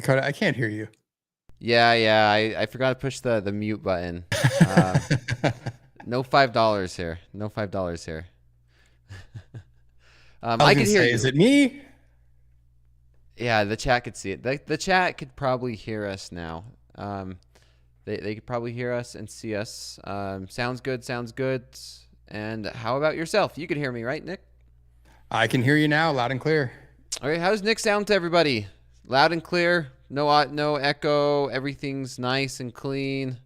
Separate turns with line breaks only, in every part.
Dakota, I can't hear you.
Yeah. I forgot to push the mute button. No $5 here. No $5 here.
I was
I
gonna
could hear
say,
you.
is it me?
Yeah, the chat could see it. The chat could probably hear us now. They could probably hear us and see us. Sounds good. Sounds good. And how about yourself? You can hear me, right, Nick?
I can hear you now, loud and clear.
All right. How does Nick sound to everybody? Loud and clear. No echo. Everything's nice and clean.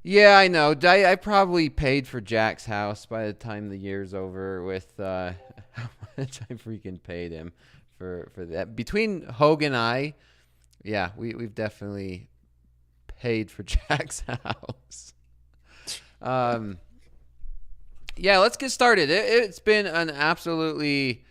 Yeah, I know. I probably paid for Jack's house by the time the year's over with how much I freaking paid him for that. Between Hogue and I, yeah, we've definitely paid for Jack's house. Yeah, let's get started. It's been an absolutely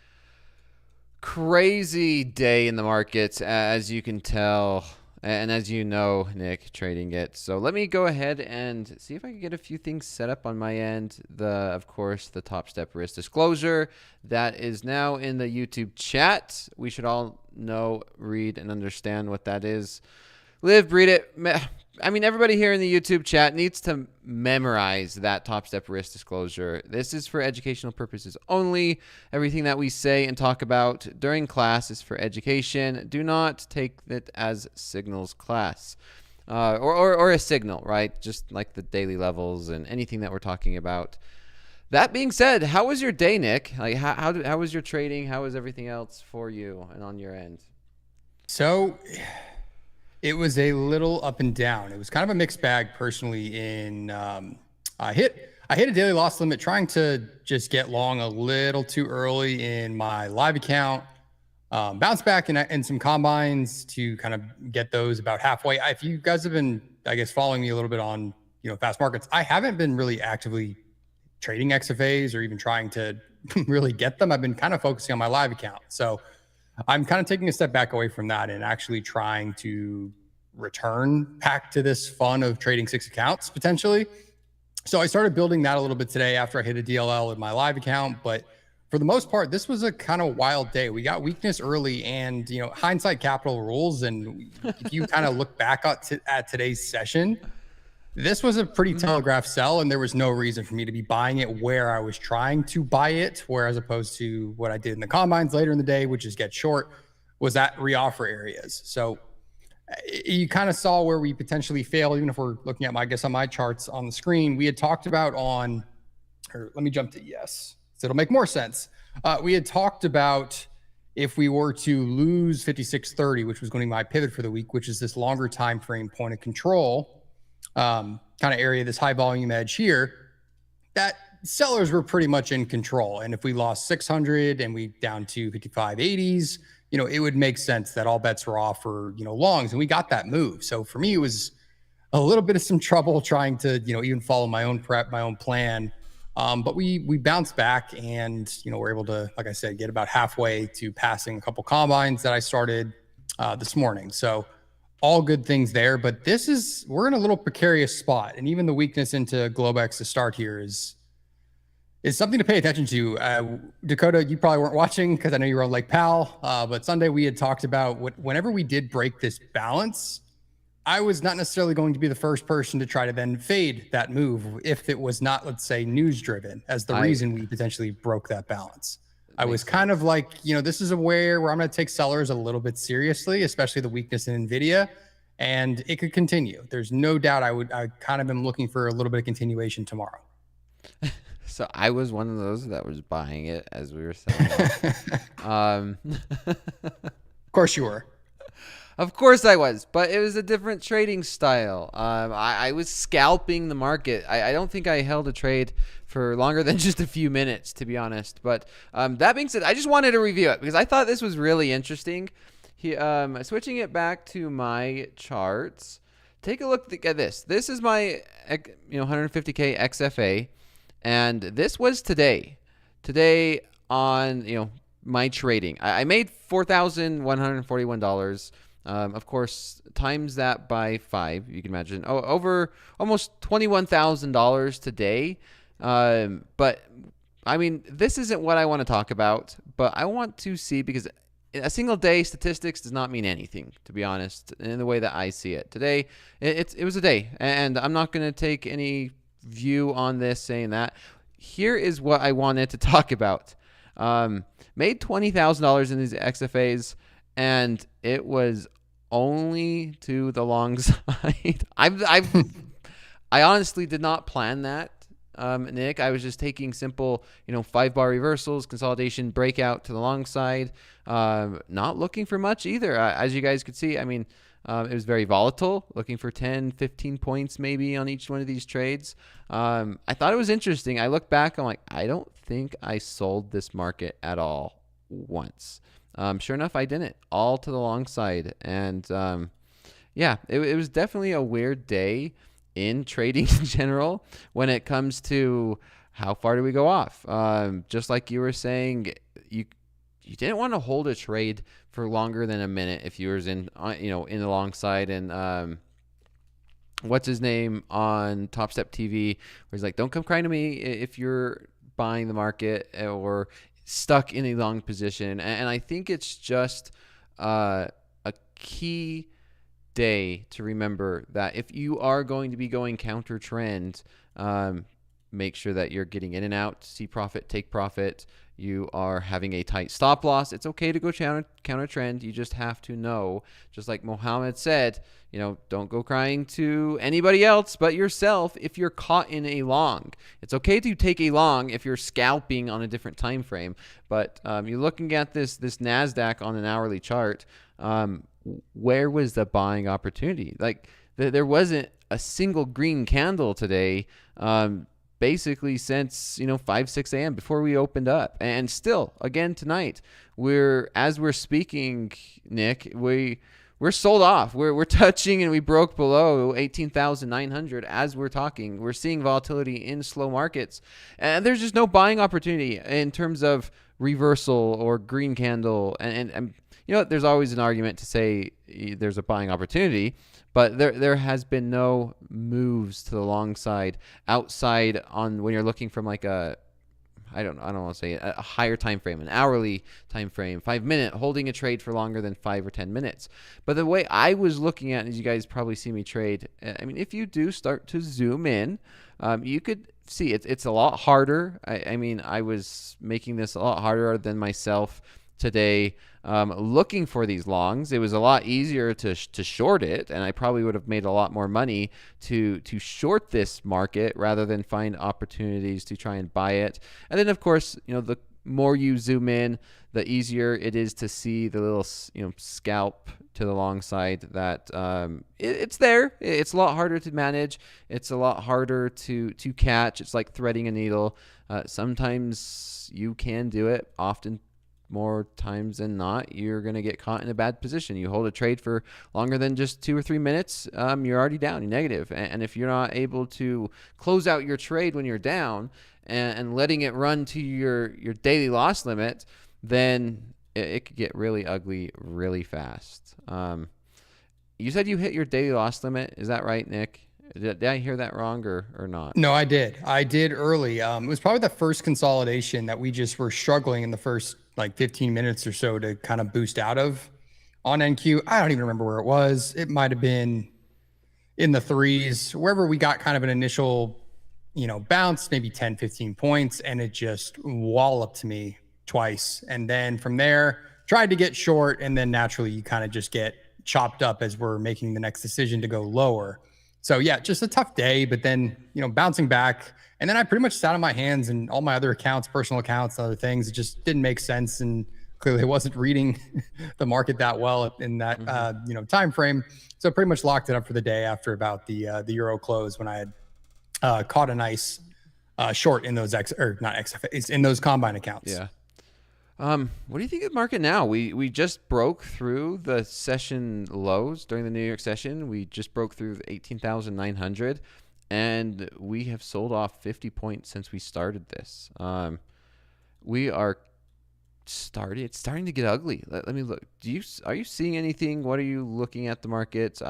crazy day in the markets, as you can tell. And as you know, Nick, trading it. So let me go ahead and see if I can get a few things set up on my end. Of course, the Topstep risk disclosure that is now in the YouTube chat. We should all know, read, and understand what that is. Live, breed it. I mean, everybody here in the YouTube chat needs to memorize that Topstep risk disclosure. This is for educational purposes only. Everything that we say and talk about during class is for education. Do not take it as signals class or a signal, right? Just like the daily levels and anything that we're talking about. That being said, how was your day, Nick? Like, how was your trading? How was everything else for you and on your end?
So it was a little up and down. It was kind of a mixed bag personally. I hit a daily loss limit trying to just get long a little too early in my live account. Bounce back in some combines to kind of get those about halfway. If you guys have been, I guess, following me a little bit on fast markets, I haven't been really actively trading XFAs or even trying to really get them. I've been kind of focusing on my live account. So I'm kind of taking a step back away from that and actually trying to return back to this fun of trading 6 accounts potentially. So I started building that a little bit today after I hit a DLL in my live account. But for the most part, this was a kind of wild day. We got weakness early and, hindsight capital rules. And if you kind of look back at today's session, this was a pretty telegraphed sell, and there was no reason for me to be buying it where I was trying to buy it, where as opposed to what I did in the combines later in the day, which is get short, was at reoffer areas. So you kind of saw where we potentially failed, even if we're looking at on my charts on the screen. We had talked about let me jump to yes, so it'll make more sense. We had talked about if we were to lose 5630, which was going to be my pivot for the week, which is this longer time frame point of control kind of area, this high volume edge here, that sellers were pretty much in control. And if we lost 600 and we down to 5580s, it would make sense that all bets were off for, longs, and we got that move. So for me, it was a little bit of some trouble trying to, even follow my own prep, my own plan. But we bounced back and, we're able to, like I said, get about halfway to passing a couple combines that I started this morning. So all good things there, but we're in a little precarious spot. And even the weakness into Globex to start here is something to pay attention to. Dakota, you probably weren't watching because I know you were on Lake Powell, but Sunday we had talked about whenever we did break this balance, I was not necessarily going to be the first person to try to then fade that move if it was not, let's say, news driven as the reason we potentially broke that balance. I was kind of like, this is where I'm going to take sellers a little bit seriously, especially the weakness in NVIDIA, and it could continue. There's no doubt I kind of am looking for a little bit of continuation tomorrow.
So I was one of those that was buying it as we were selling.
Of course you were.
Of course I was, but it was a different trading style. I was scalping the market. I don't think I held a trade for longer than just a few minutes, to be honest. But that being said, I just wanted to review it because I thought this was really interesting. Switching it back to my charts, take a look at this. This is my 150K XFA, and this was today on my trading. I made $4,141. Of course, times that by 5, you can imagine over almost $21,000 today. But I mean, this isn't what I want to talk about, but I want to see, because a single day statistics does not mean anything, to be honest, in the way that I see it. Today, it was a day, and I'm not going to take any view on this saying that. Here is what I wanted to talk about. Made $20,000 in these XFAs, and it was only to the long side. I honestly did not plan that, Nick. I was just taking simple, 5-bar reversals, consolidation, breakout to the long side. Not looking for much either. As you guys could see, I mean, it was very volatile, looking for 10, 15 points maybe on each one of these trades. I thought it was interesting. I look back, I'm like, I don't think I sold this market at all once. Sure enough, I didn't. All to the long side. And yeah, it was definitely a weird day in trading in general when it comes to how far do we go off. Just like you were saying, you didn't want to hold a trade for longer than a minute if you was in the long side. And what's his name on TopstepTV, where he's like, don't come crying to me if you're buying the market or stuck in a long position. And I think it's just a key day to remember that if you are going to be going counter trend, make sure that you're getting in and out, see profit, take profit. You are having a tight stop loss. It's okay to go counter trend. You just have to know, just like Mohammed said, don't go crying to anybody else but yourself if you're caught in a long. It's okay to take a long if you're scalping on a different time frame. But you're looking at this NASDAQ on an hourly chart. Where was the buying opportunity? Like there wasn't a single green candle today. Basically since 5-6 a.m. before we opened up, and still again tonight as we're speaking, Nick, we're sold off. We're touching and we broke below 18,900 as we're talking. We're seeing volatility in slow markets, and there's just no buying opportunity in terms of reversal or green candle. And there's always an argument to say there's a buying opportunity. But there has been no moves to the long side outside on when you're looking from like I don't want to say a higher time frame, an hourly time frame, 5-minute, holding a trade for longer than 5 or 10 minutes. But the way I was looking at it, as you guys probably see me trade, I mean, if you do start to zoom in, you could see it's a lot harder. I mean, I was making this a lot harder than myself today. Looking for these longs, it was a lot easier to short it, and I probably would have made a lot more money to short this market rather than find opportunities to try and buy it. And then, of course, the more you zoom in, the easier it is to see the little scalp to the long side that it's there. It's a lot harder to manage. It's a lot harder to catch. It's like threading a needle. Sometimes you can do it. Often, more times than not, you're going to get caught in a bad position. You hold a trade for longer than just 2 or 3 minutes, you're already down, you're negative. And if you're not able to close out your trade when you're down and letting it run to your daily loss limit, then it could get really ugly really fast. You said you hit your daily loss limit. Is that right, Nick? Did I hear that wrong or not?
No, I did. I did early. It was probably the first consolidation that we just were struggling in the first 15 minutes or so to kind of boost out of on NQ. I don't even remember where it was. It might have been in the threes, wherever we got kind of an initial, bounce, maybe 10, 15 points, and it just walloped me twice. And then from there, tried to get short, and then naturally you kind of just get chopped up as we're making the next decision to go lower. So yeah, just a tough day, but then, bouncing back. And then I pretty much sat on my hands and all my other accounts, personal accounts, and other things. It just didn't make sense. And clearly I wasn't reading the market that well in that, time frame. So pretty much locked it up for the day after about the Euro close when I had caught a nice short in those XFAs, in those combine accounts.
Yeah. What do you think of the market now? We just broke through the session lows during the New York session. We just broke through 18,900, and we have sold off 50 points since we started this. We are it's starting to get ugly. Let me look. Are you seeing anything? What are you looking at the markets?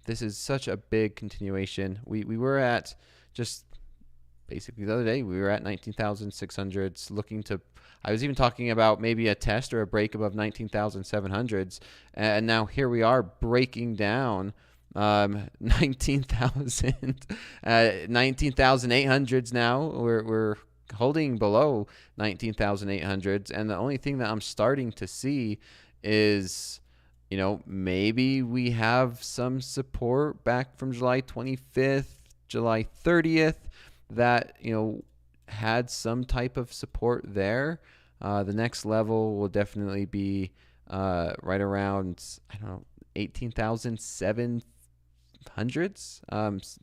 This is such a big continuation. We were at just basically the other day we were at 19,600s, looking to. I was even talking about maybe a test or a break above 19,700s, and now here we are breaking down 19,000, 19,800s now. We're holding below 19,800s, and the only thing that I'm starting to see is, maybe we have some support back from July 25th, July 30th that, had some type of support there. The next level will definitely be right around, 18,700s,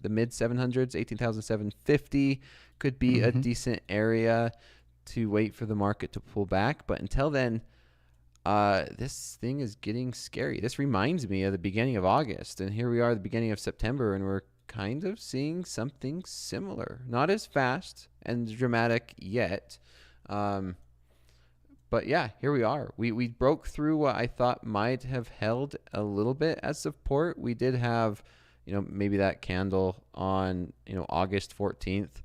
the mid 700s, 18,750 could be a decent area to wait for the market to pull back. But until then, this thing is getting scary. This reminds me of the beginning of August, and here we are at the beginning of September, and we're kind of seeing something similar. Not as fast and dramatic yet. But yeah, here we are. We broke through what I thought might have held a little bit as support. We did have, maybe that candle on, August 14th.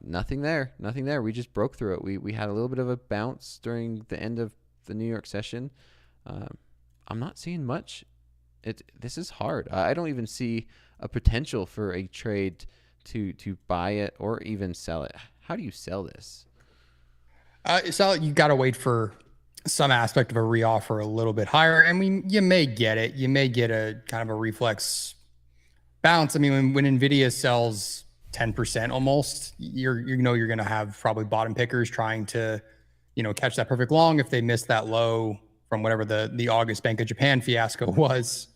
Nothing there. We just broke through it. We had a little bit of a bounce during the end of the New York session. I'm not seeing much. This is hard. I don't even see a potential for a trade to buy it or even sell it. How do you sell this?
So you got to wait for some aspect of a reoffer a little bit higher. I mean, you may get it. You may get a kind of a reflex bounce. I mean, when NVIDIA sells 10% almost, you're going to have probably bottom pickers trying to, catch that perfect long if they miss that low from whatever the August Bank of Japan fiasco was.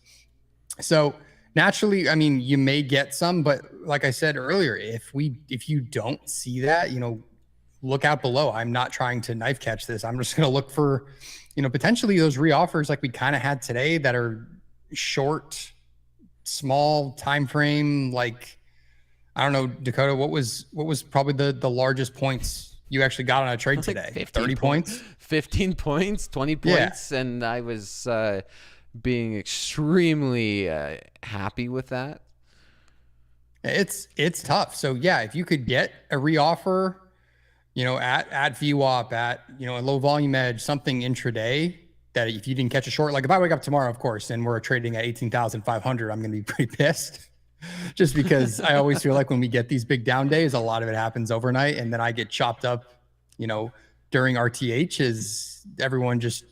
So naturally, I mean, you may get some, but like I said earlier, if you don't see that, look out below. I'm not trying to knife catch this. I'm just going to look for, potentially those reoffers like we kind of had today that are short, small time frame. Like, I don't know, Dakota, what was probably the largest points you actually got on a trade today? 30 points?
15 points, 20 points. Yeah. And I was being extremely happy with that.
It's tough. So yeah, if you could get a reoffer, at VWAP, at, a low volume edge, something intraday that if you didn't catch a short, like if I wake up tomorrow, of course, and we're trading at 18,500, I'm going to be pretty pissed just because I always feel like when we get these big down days, a lot of it happens overnight. And then I get chopped up, during RTH as everyone just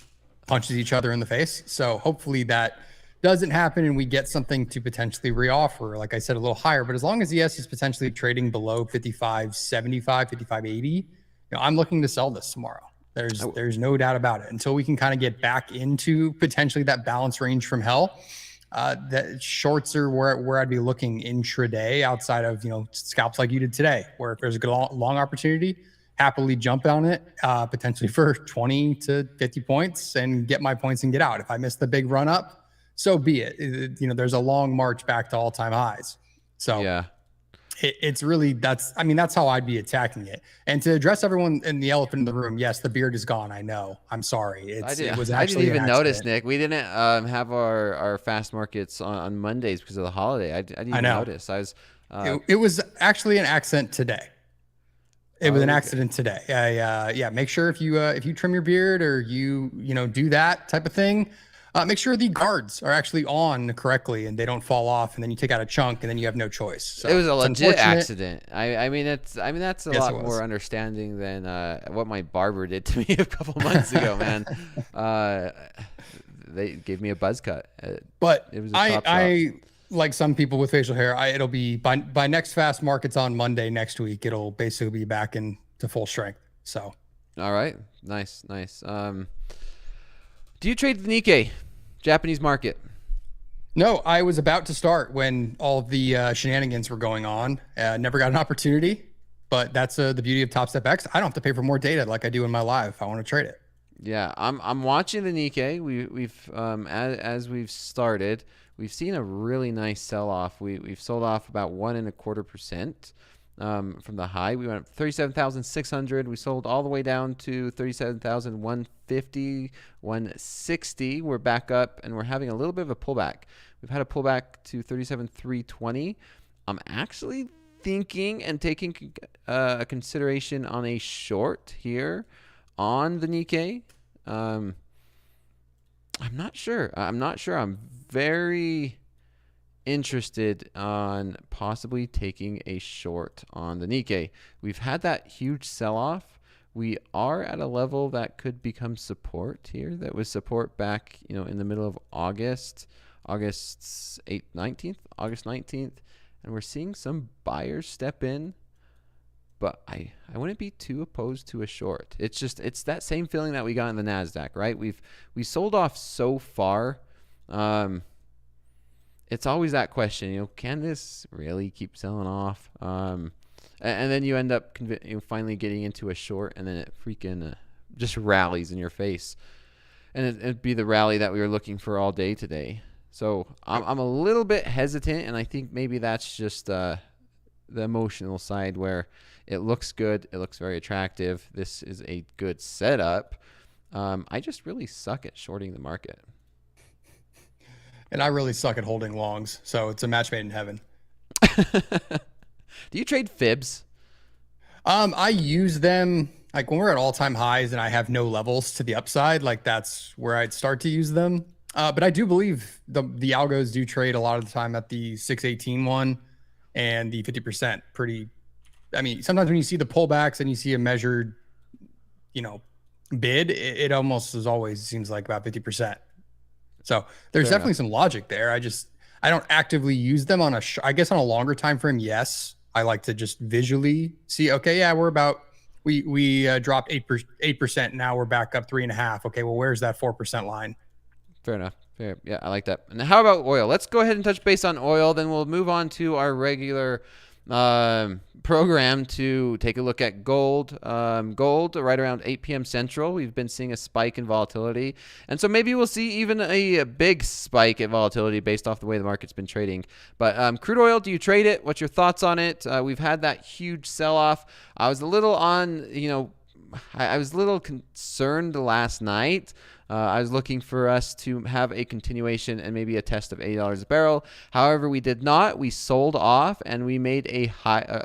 punches each other in the face. So hopefully that doesn't happen and we get something to potentially reoffer, like I said, a little higher. But as long as ES is potentially trading below 55.75, 55.80, I'm looking to sell this tomorrow. There's no doubt about it until we can kind of get back into potentially that balance range from hell. That shorts are where I'd be looking intraday outside of, scalps like you did today, where if there's a good long opportunity, happily jump on it, potentially for 20 to 50 points and get my points and get out. If I miss the big run up, so be it. There's a long march back to all-time highs. So yeah, it's really, that's how I'd be attacking it. And to address everyone in the elephant in the room, yes, the beard is gone. I know. I'm sorry. I didn't
even notice, Nick. We didn't have our fast markets on Mondays because of the holiday. I didn't even notice.
It was actually an accident today. It was an accident today. Yeah. Make sure if you trim your beard or you do that type of thing, make sure the guards are actually on correctly and they don't fall off, and then you take out a chunk and then you have no choice. So
it was a legit accident. I mean that's a lot more understanding than what my barber did to me a couple months ago, man. They gave me a buzz cut.
But it was I like some people with facial hair, it'll be by next fast markets on Monday next week, it'll basically be back into full strength. So
all right, nice. Do you trade the Nikkei, Japanese market?
No, I was about to start when all of the shenanigans were going on. Never got an opportunity, but that's the beauty of Topstep X. I don't have to pay for more data like I do in my live if I want to trade it.
Yeah, I'm watching the Nikkei. We've as we've started, we've seen a really nice sell-off. We've sold off about 1.25%. From the high. We went up 37,600. We sold all the way down to 37,150, 160. We're back up and we're having a little bit of a pullback. We've had a pullback to 37,320. I'm actually thinking and taking a consideration on a short here on the Nikkei. I'm not sure. I'm very interested on possibly taking a short on the Nikkei. We've had that huge sell-off. We are at a level that could become support here. That was support back, in the middle of August 19th, and we're seeing some buyers step in. But I wouldn't be too opposed to a short. It's that same feeling that we got in the NASDAQ, right? We sold off so far. It's always that question, can this really keep selling off? And then you end up finally getting into a short, and then it freaking just rallies in your face. And it'd be the rally that we were looking for all day today. So I'm a little bit hesitant, and I think maybe that's just the emotional side where it looks good. It looks very attractive. This is a good setup. I just really suck at shorting the market.
And I really suck at holding longs. So it's a match made in heaven.
Do you trade fibs?
I use them like when we're at all-time highs and I have no levels to the upside. Like that's where I'd start to use them. But I do believe the algos do trade a lot of the time at the 618 one and the 50% pretty. I mean, sometimes when you see the pullbacks and you see a measured, bid, it almost as always seems like about 50%. So there's definitely some logic there. I don't actively use them on I guess on a longer time frame. Yes, I like to just visually see. Okay, yeah, we're about we dropped 8%. Now we're back up 3.5. Okay, well, where's that 4% line?
Fair enough. Fair. Yeah, I like that. And how about oil? Let's go ahead and touch base on oil. Then we'll move on to our regular program to take a look at gold. Gold right around 8 p.m. Central. We've been seeing a spike in volatility. And so maybe we'll see even a big spike in volatility based off the way the market's been trading. But crude oil, do you trade it? What's your thoughts on it? We've had that huge sell-off. I was a little I was a little concerned last night. I was looking for us to have a continuation and maybe a test of $80 a barrel. However, we did not. We sold off and we made a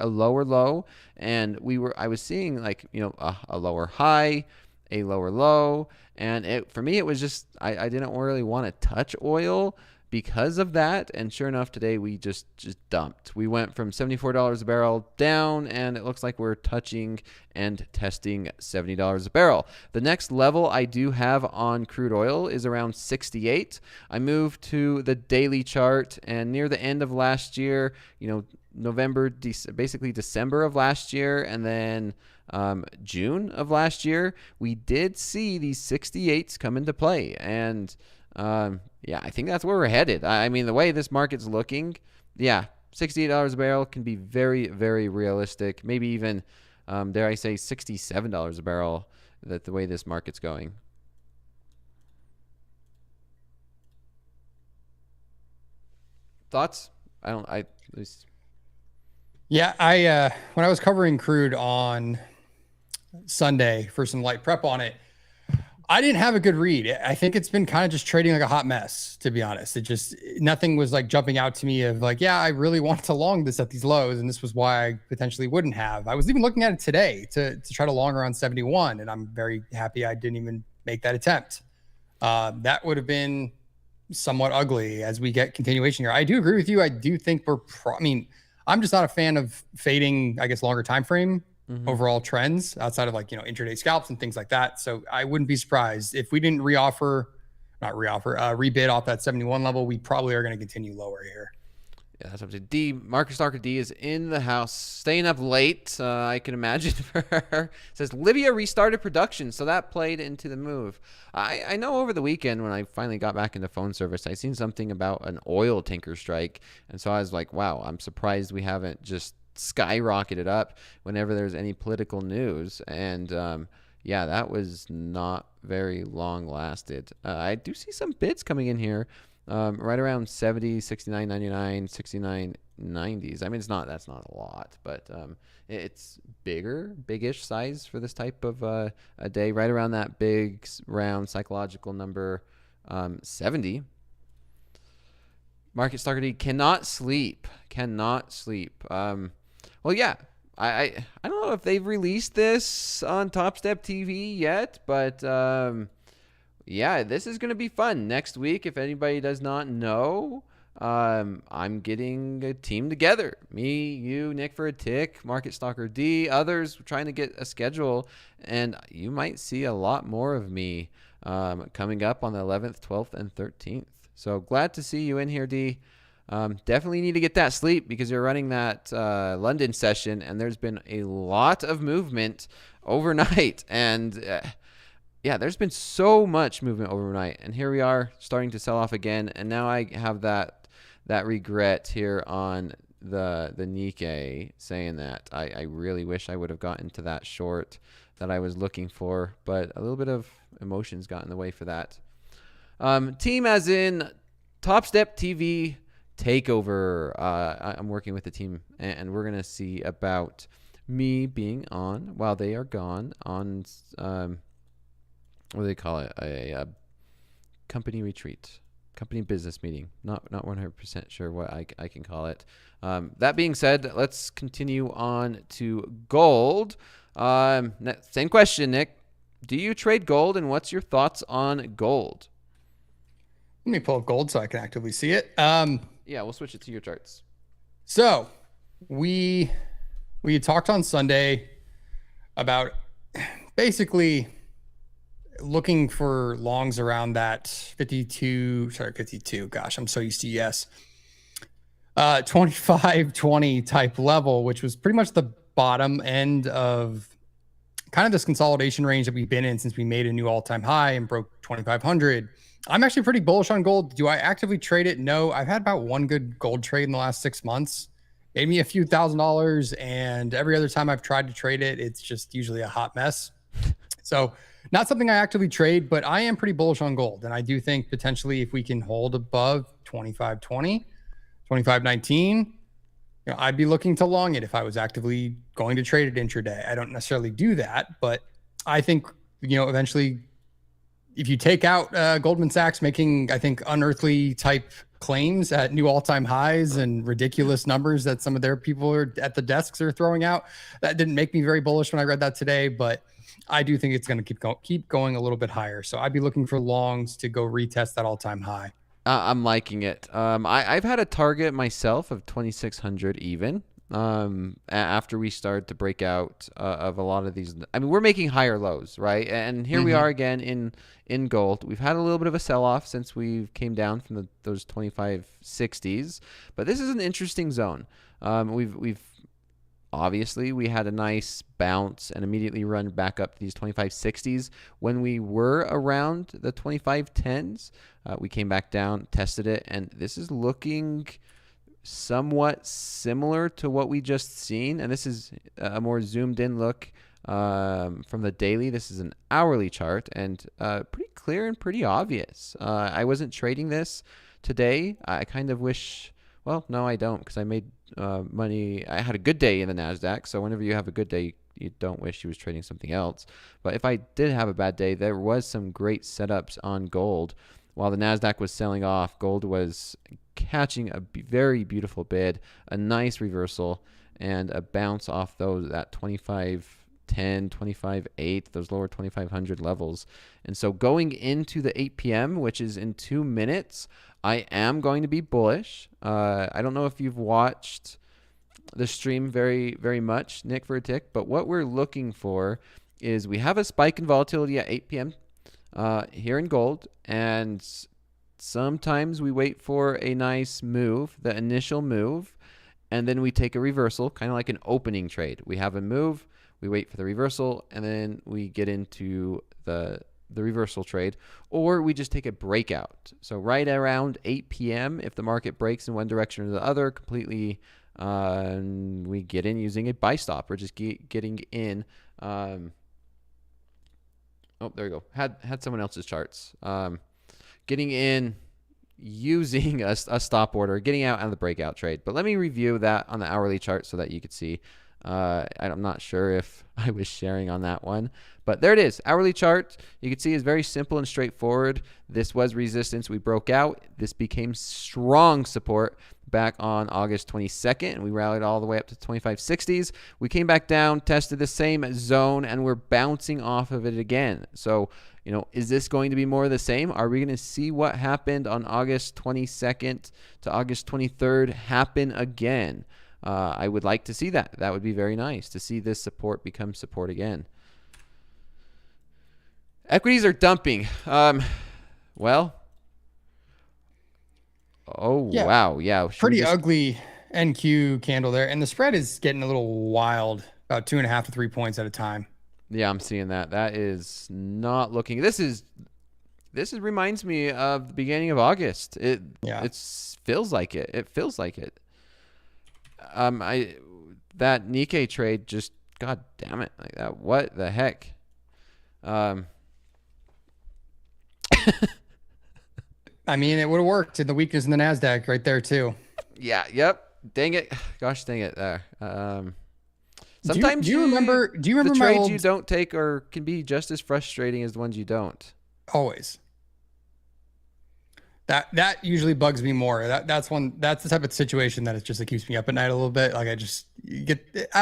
lower low, and I was seeing a lower high, a lower low, and for me it was just I didn't really want to touch oil because of that. And sure enough, today we just dumped. We went from $74 a barrel down, and it looks like we're touching and testing $70 a barrel. The next level I do have on crude oil is around 68. I moved to the daily chart, and near the end of last year, basically December of last year, and then June of last year, we did see these 68s come into play. And yeah, I think that's where we're headed. I mean, the way this market's looking, yeah, $68 a barrel can be very, very realistic. Maybe even, dare I say, $67 a barrel, that the way this market's going. Thoughts?
Yeah, when I was covering crude on Sunday for some light prep on it, I didn't have a good read. I think it's been kind of just trading like a hot mess, to be honest. Nothing was like jumping out to me of like, yeah, I really want to long this at these lows, and this was why I potentially wouldn't have. I was even looking at it today to try to long around 71, and I'm very happy I didn't even make that attempt. That would have been somewhat ugly as we get continuation here. I do agree with you. I do think I'm just not a fan of fading, I guess, longer time frame. Overall trends outside of intraday scalps and things like that. So I wouldn't be surprised if we didn't rebid off that 71 level. We probably are going to continue lower here.
Yeah, that's up to D. Marcus Darker D is in the house, staying up late. I can imagine for her. Says Livia restarted production, so that played into the move. I know over the weekend when I finally got back into phone service, I seen something about an oil tanker strike, and so I was like, wow, I'm surprised we haven't just skyrocketed up whenever there's any political news. And yeah, that was not very long lasted. I do see some bids coming in here right around 70, 69.99, 69.90s. I mean, that's not a lot, but it's biggish size for this type of a day, right around that big round psychological number 70. Market Starkety cannot sleep. Well, yeah. I don't know if they've released this on Topstep TV yet, but yeah, this is going to be fun. Next week, if anybody does not know, I'm getting a team together. Me, you, Nick4atick, Market Stalker D, others trying to get a schedule. And you might see a lot more of me coming up on the 11th, 12th, and 13th. So glad to see you in here, D. Definitely need to get that sleep because you're running that London session, and there's been a lot of movement overnight. And yeah, there's been so much movement overnight, and here we are starting to sell off again. And now I have that regret here on the Nikkei, saying that I really wish I would have gotten to that short that I was looking for, but a little bit of emotions got in the way for that. Team as in TopstepTV takeover. I'm working with the team, and we're gonna see about me being on while they are gone on what do they call it? A company retreat, company business meeting. Not 100% sure what I can call it. That being said, let's continue on to gold. Same question, Nick. Do you trade gold, and what's your thoughts on gold?
Let me pull up gold so I can actively see it.
Yeah, we'll switch it to your charts.
So we had talked on Sunday about basically looking for longs around that 52. Gosh, I'm so used to yes. 25-20 type level, which was pretty much the bottom end of kind of this consolidation range that we've been in since we made a new all-time high and broke 2,500. I'm actually pretty bullish on gold. Do I actively trade it? No. I've had about one good gold trade in the last 6 months. Made me a few $1,000s, and every other time I've tried to trade it, it's just usually a hot mess. So not something I actively trade, but I am pretty bullish on gold. And I do think potentially if we can hold above 25.20, 25.19, I'd be looking to long it if I was actively going to trade it intraday. I don't necessarily do that, but I think, eventually if you take out Goldman Sachs making, I think, unearthly type claims at new all-time highs and ridiculous numbers that some of their people are at the desks are throwing out, that didn't make me very bullish when I read that today, but I do think it's going to keep going a little bit higher. So I'd be looking for longs to go retest that all-time high.
I'm liking it. I've had a target myself of 2,600 even. After we start to break out of a lot of these, I mean, we're making higher lows, right? And here we are again in gold. We've had a little bit of a sell-off since we came down from those 2560s, but this is an interesting zone. We've obviously we had a nice bounce and immediately run back up to these 2560s when we were around the 2510s. We came back down, tested it, and this is looking somewhat similar to what we just seen. And this is a more zoomed in look from the daily. This is an hourly chart, and pretty clear and pretty obvious. I wasn't trading this today. I kind of wish, well, no, I don't, because I made money. I had a good day in the NASDAQ. So whenever you have a good day, you don't wish you was trading something else. But if I did have a bad day, there was some great setups on gold. While the NASDAQ was selling off, gold was catching a very beautiful bid, a nice reversal, and a bounce off that 2510, 25.8, those lower 2500 levels. And so going into the 8 p.m., which is in 2 minutes, I am going to be bullish. I don't know if you've watched the stream very, very much, Nick4atick, but what we're looking for is we have a spike in volatility at 8 p.m. Here in gold, and sometimes we wait for a nice move, the initial move, and then we take a reversal, kind of like an opening trade. We have a move, we wait for the reversal, and then we get into the reversal trade, or we just take a breakout. So right around 8 p.m., if the market breaks in one direction or the other, completely, we get in using a buy stop. We're just getting in. Oh, there we go. Had someone else's charts. Getting in using a stop order, getting out on the breakout trade. But let me review that on the hourly chart so that you could see. I'm not sure if I was sharing on that one, but there it is. Hourly chart, you can see, is very simple and straightforward. This was resistance. We broke out. This became strong support. back on August 22nd, and we rallied all the way up to 2560s. We came back down, tested the same zone, and we're bouncing off of it again. So, is this going to be more of the same? Are we going to see what happened on August 22nd to August 23rd happen again? I would like to see that. That would be very nice to see this support become support again. Equities are dumping. Well,
Yeah.
wow. Yeah.
Pretty ugly NQ candle there. And the spread is getting a little wild, about 2.5 to 3 points at a time.
Yeah, I'm seeing that. That is not looking. This reminds me of the beginning of August. It feels like it. It feels like it. That Nikkei trade just, god damn it, like that. What the heck?
I mean, it would have worked in the weakness in the Nasdaq right there too.
Yeah. Yep. Dang it. Gosh, dang it. There. Sometimes
do you remember
the trades you don't take can be just as frustrating as the ones you don't.
Always. That usually bugs me more. That's the type of situation that it just keeps me up at night a little bit. Like I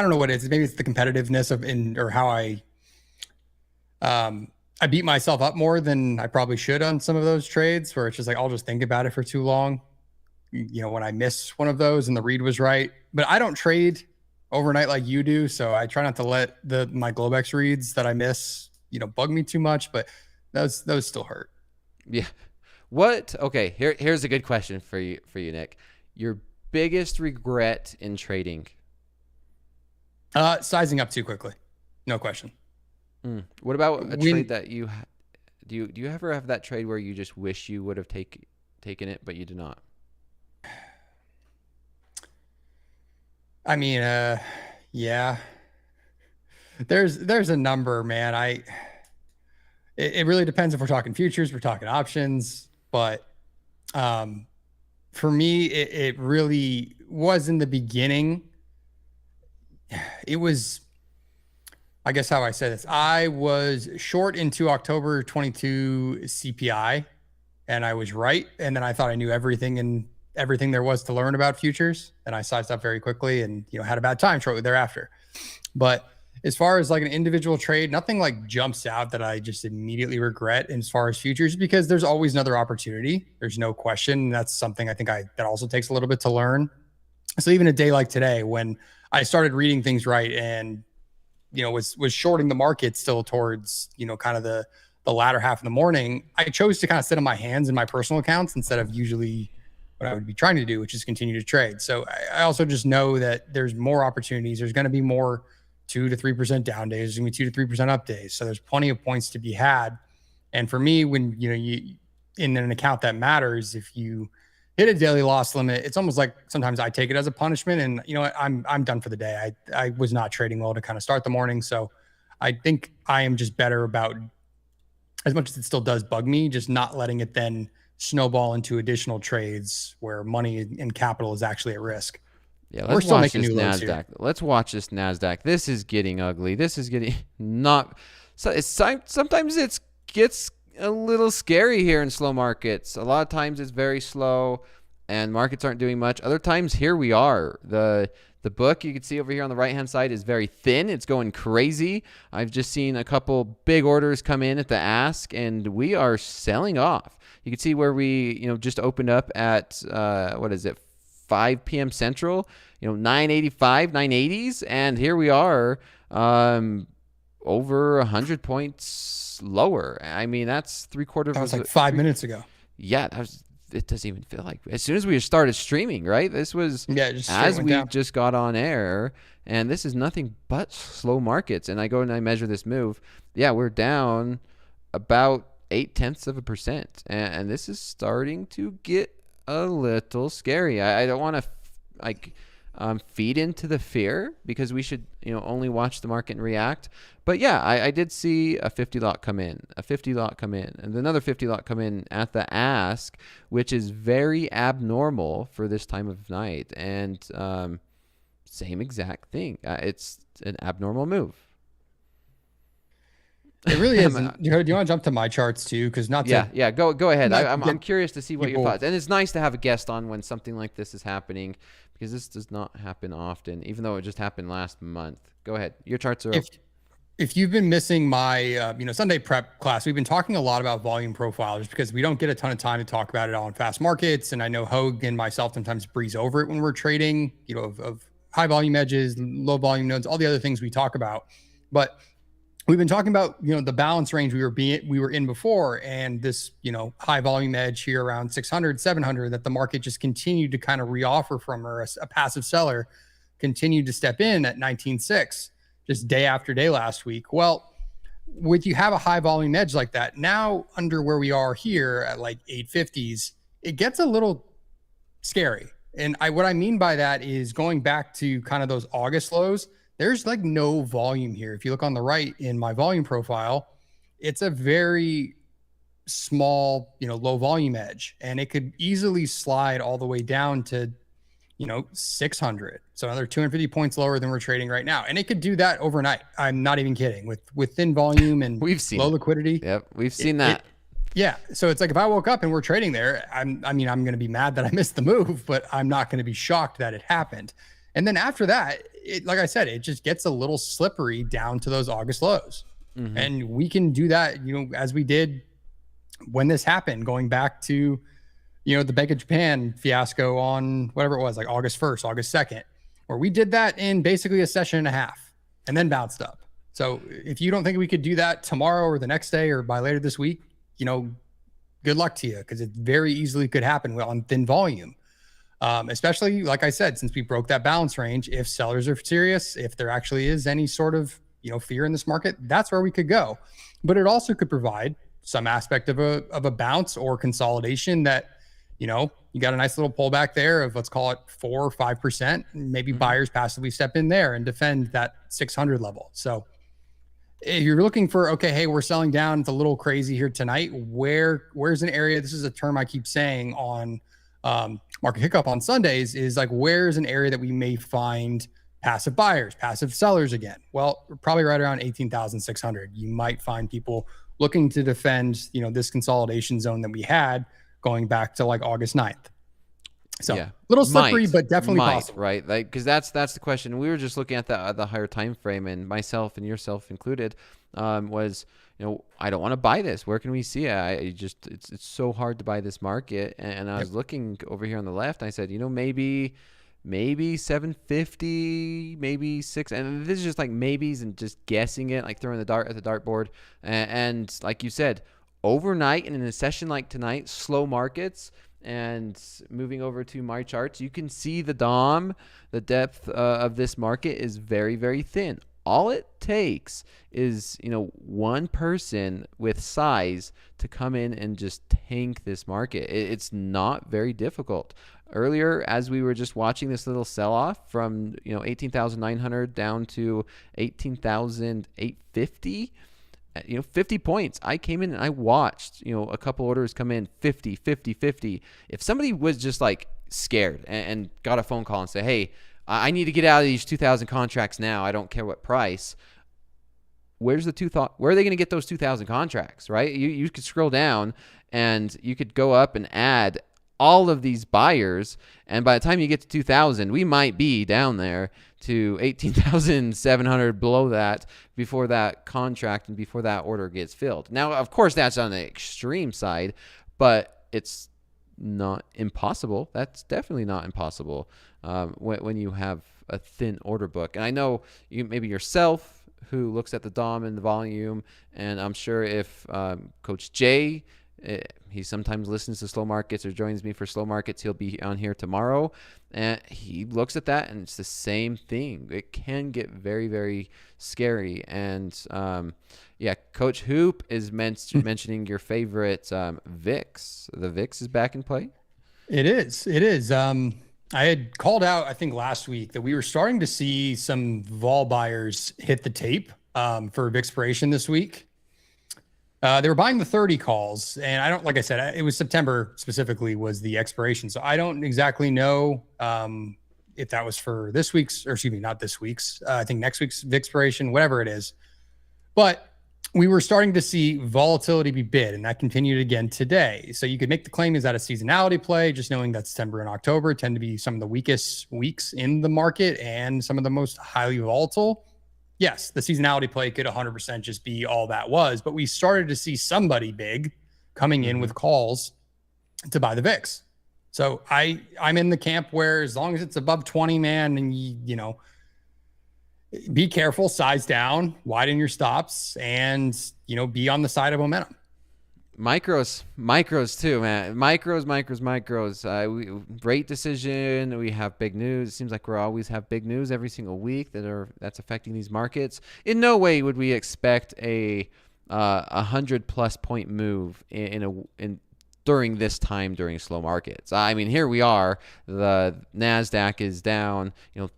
don't know what it is. Maybe it's the competitiveness or how I beat myself up more than I probably should on some of those trades, where it's just like I'll just think about it for too long. When I miss one of those and the read was right, but I don't trade overnight like you do, so I try not to let my Globex reads that I miss, bug me too much. But those still hurt.
Yeah. Okay, here's a good question for you, Nick. Your biggest regret in trading?
Sizing up too quickly. No question.
What about a trade that do you ever have that trade where you just wish you would have taken it, but you did not?
I mean, yeah. There's a number, man. It really depends if we're talking futures, we're talking options, but for me, it really was in the beginning. It was, I guess how I say this, I was short into October 22 CPI, and I was right. And then I thought I knew everything there was to learn about futures, and I sized up very quickly and had a bad time shortly thereafter. But as far as like an individual trade, nothing like jumps out that I just immediately regret as far as futures, because there's always another opportunity. There's no question. That's something I think that also takes a little bit to learn. So even a day like today, when I started reading things right and was shorting the market still towards kind of the latter half of the morning, I chose to kind of sit on my hands in my personal accounts instead of usually what I would be trying to do, which is continue to trade. So I also just know that there's more opportunities. There's going to be more 2 to 3% down days. There's going to be 2 to 3% up days. So there's plenty of points to be had. And for me, when you in an account that matters, if you hit a daily loss limit, it's almost like sometimes I take it as a punishment. And what, I'm done for the day. I was not trading well to kind of start the morning. So I think I am just better about, as much as it still does bug me, just not letting it then snowball into additional trades where money and capital is actually at risk.
Yeah, let's watch this Nasdaq. Let's watch this Nasdaq. This is getting ugly. This is getting not. So sometimes it gets a little scary here in slow markets. A lot of times it's very slow, and markets aren't doing much. Other times, here we are. The book you can see over here on the right hand side is very thin. It's going crazy. I've just seen a couple big orders come in at the ask, and we are selling off. You can see where we just opened up at 5 p.m. Central, 985, 980s, and here we are over 100 points lower. I mean, that's 3/4.
That was like 5 minutes ago.
Yeah, it doesn't even feel like, as soon as we started streaming, right? This was as we just got on air, and this is nothing but slow markets. And I go and I measure this move. Yeah, we're down about 0.8%, and this is starting to get a little scary. I don't want to feed into the fear, because we should only watch the market and react. But yeah, I did see a 50 lot come in, and another 50 lot come in at the ask, which is very abnormal for this time of night. And same exact thing. It's an abnormal move.
It really is. And do you want to jump to my charts too? Because
yeah, go ahead. I'm
not
curious to see what your
people.
thoughts. And it's nice to have a guest on when something like this is happening, because this does not happen often, even though it just happened last month. Go ahead. Your charts are up.
If you've been missing my Sunday prep class, we've been talking a lot about volume profiles just because we don't get a ton of time to talk about it on fast markets. And I know Hogue and myself sometimes breeze over it when we're trading, of high volume edges, low volume nodes, all the other things we talk about. But we've been talking about, the balance range we were in before, and this, high volume edge here around 600, 700 that the market just continued to kind of reoffer from, or a passive seller continued to step in at 19.6 just day after day last week. Well, with you have a high volume edge like that, now under where we are here at like 850s, it gets a little scary. And what I mean by that is going back to kind of those August lows, there's like no volume here. If you look on the right in my volume profile, it's a very small, low volume edge, and it could easily slide all the way down to 600. So another 250 points lower than we're trading right now. And it could do that overnight. I'm not even kidding. With thin volume and
We've seen
low
it.
liquidity.
Yep, we've seen that.
Yeah. So it's like if I woke up and we're trading there, I'm going to be mad that I missed the move, but I'm not going to be shocked that it happened. And then after that, like I said, it just gets a little slippery down to those August lows. Mm-hmm. And we can do that, as we did when this happened, going back to the Bank of Japan fiasco on whatever it was, like August 1st, August 2nd, where we did that in basically a session and a half and then bounced up. So if you don't think we could do that tomorrow or the next day or by later this week, good luck to you, because it very easily could happen on thin volume. Especially, like I said, since we broke that balance range, if sellers are serious, if there actually is any sort of, fear in this market, that's where we could go. But it also could provide some aspect of a bounce or consolidation that, you got a nice little pullback there of, let's call it 4 or 5%. Maybe buyers passively step in there and defend that 600 level. So if you're looking for, okay, hey, we're selling down, it's a little crazy here tonight. Where's an area? This is a term I keep saying on Market Hiccup on Sundays, is like, where's an area that we may find passive buyers, passive sellers again? Well, we're probably right around 18,600. You might find people looking to defend, this consolidation zone that we had going back to like August 9th. So yeah, little slippery, but definitely possible.
Right? Like, because that's the question. We were just looking at the higher time frame, and myself and yourself included, was, I don't want to buy this. Where can we see it? It's so hard to buy this market. And I was looking over here on the left. And I said, maybe 750, maybe 6. And this is just like maybes and just guessing it, like throwing the dart at the dartboard. And like you said, overnight and in a session like tonight, slow markets. And moving over to my charts, you can see the DOM, the depth of this market is very, very thin. All it takes is, one person with size to come in and just tank this market. It's not very difficult. Earlier, as we were just watching this little sell-off from, 18,900 down to 18,850, 50 points. I came in and I watched, a couple orders come in 50, 50, 50. If somebody was just like scared and got a phone call and say, hey, I need to get out of these 2,000 contracts now, I don't care what price. Where are they going to get those 2,000 contracts, right? You could scroll down and you could go up and add all of these buyers, and by the time you get to 2,000, we might be down there to 18,700 below that before that contract and before that order gets filled. Now, of course, that's on the extreme side, but it's not impossible. That's definitely not impossible when you have a thin order book. And I know maybe yourself, who looks at the DOM and the volume, and I'm sure if Coach Jay, he sometimes listens to slow markets or joins me for slow markets. He'll be on here tomorrow, and he looks at that, and it's the same thing. It can get very, very scary. And Coach Hoop is mentioning your favorite VIX. The VIX is back in play.
It is. I had called out, I think last week, that we were starting to see some vol buyers hit the tape for VIXpiration this week. They were buying the 30 calls, and like I said, it was September specifically was the expiration. So I don't exactly know if that was for this week's, or excuse me, not this week's, I think next week's VIXpiration, whatever it is. But we were starting to see volatility be bid, and that continued again today. So you could make the claim, is that a seasonality play, just knowing that September and October tend to be some of the weakest weeks in the market and some of the most highly volatile. Yes, the seasonality play could 100% just be all that was, but we started to see somebody big coming in with calls to buy the VIX. So I'm in the camp where as long as it's above 20, man, and you know, be careful, size down, widen your stops, and, you know, be on the side of momentum.
Micros too, man. Micros. Rate decision. We have big news. It seems like we always have big news every single week that's affecting these markets. In no way would we expect a 100+ point move during this time during slow markets. I mean, here we are. The Nasdaq is down. You know,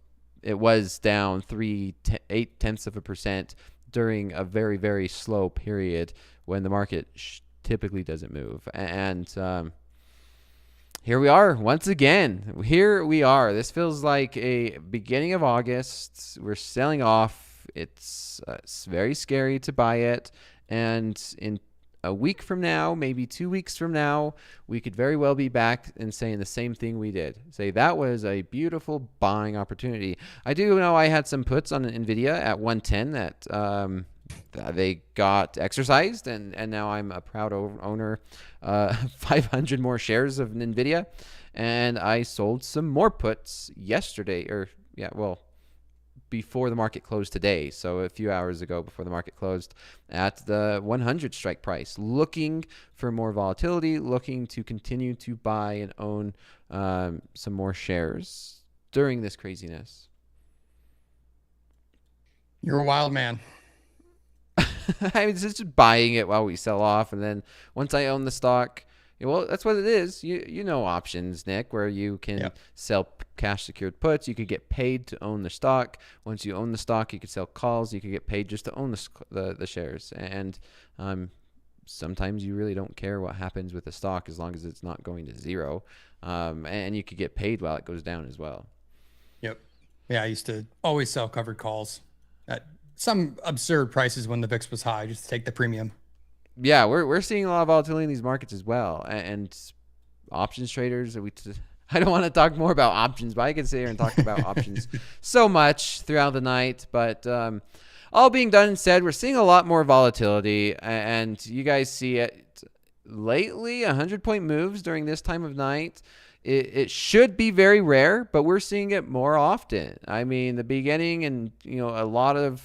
it was down 0.8% during a very, very slow period when the market typically doesn't move. And here we are once again. Here we are. This feels like a beginning of August. We're selling off. It's very scary to buy it. And in a week from now, maybe 2 weeks from now, we could very well be back and saying the same thing we did. Say that was a beautiful buying opportunity. I do know I had some puts on NVIDIA at 110 that they got exercised, and now I'm a proud owner, 500 more shares of NVIDIA, and I sold some more puts yesterday, before the market closed today, so a few hours ago before the market closed, at the 100 strike price, looking for more volatility, looking to continue to buy and own some more shares during this craziness.
You're a wild man.
I mean, it's just buying it while we sell off, and then once I own the stock, well, that's what it is. You know options, Nick, where you can sell cash secured puts. You could get paid to own the stock. Once you own the stock, you could sell calls. You could get paid just to own the shares. And sometimes you really don't care what happens with the stock as long as it's not going to zero. And you could get paid while it goes down as well.
Yep. Yeah, I used to always sell covered calls at some absurd prices when the VIX was high, just to take the premium.
Yeah, we're seeing a lot of volatility in these markets as well, and options traders. I don't want to talk more about options, but I can sit here and talk about options so much throughout the night. But all being done and said, we're seeing a lot more volatility, and you guys see it lately. 100-point moves during this time of night. It should be very rare, but we're seeing it more often. I mean, the beginning and a lot of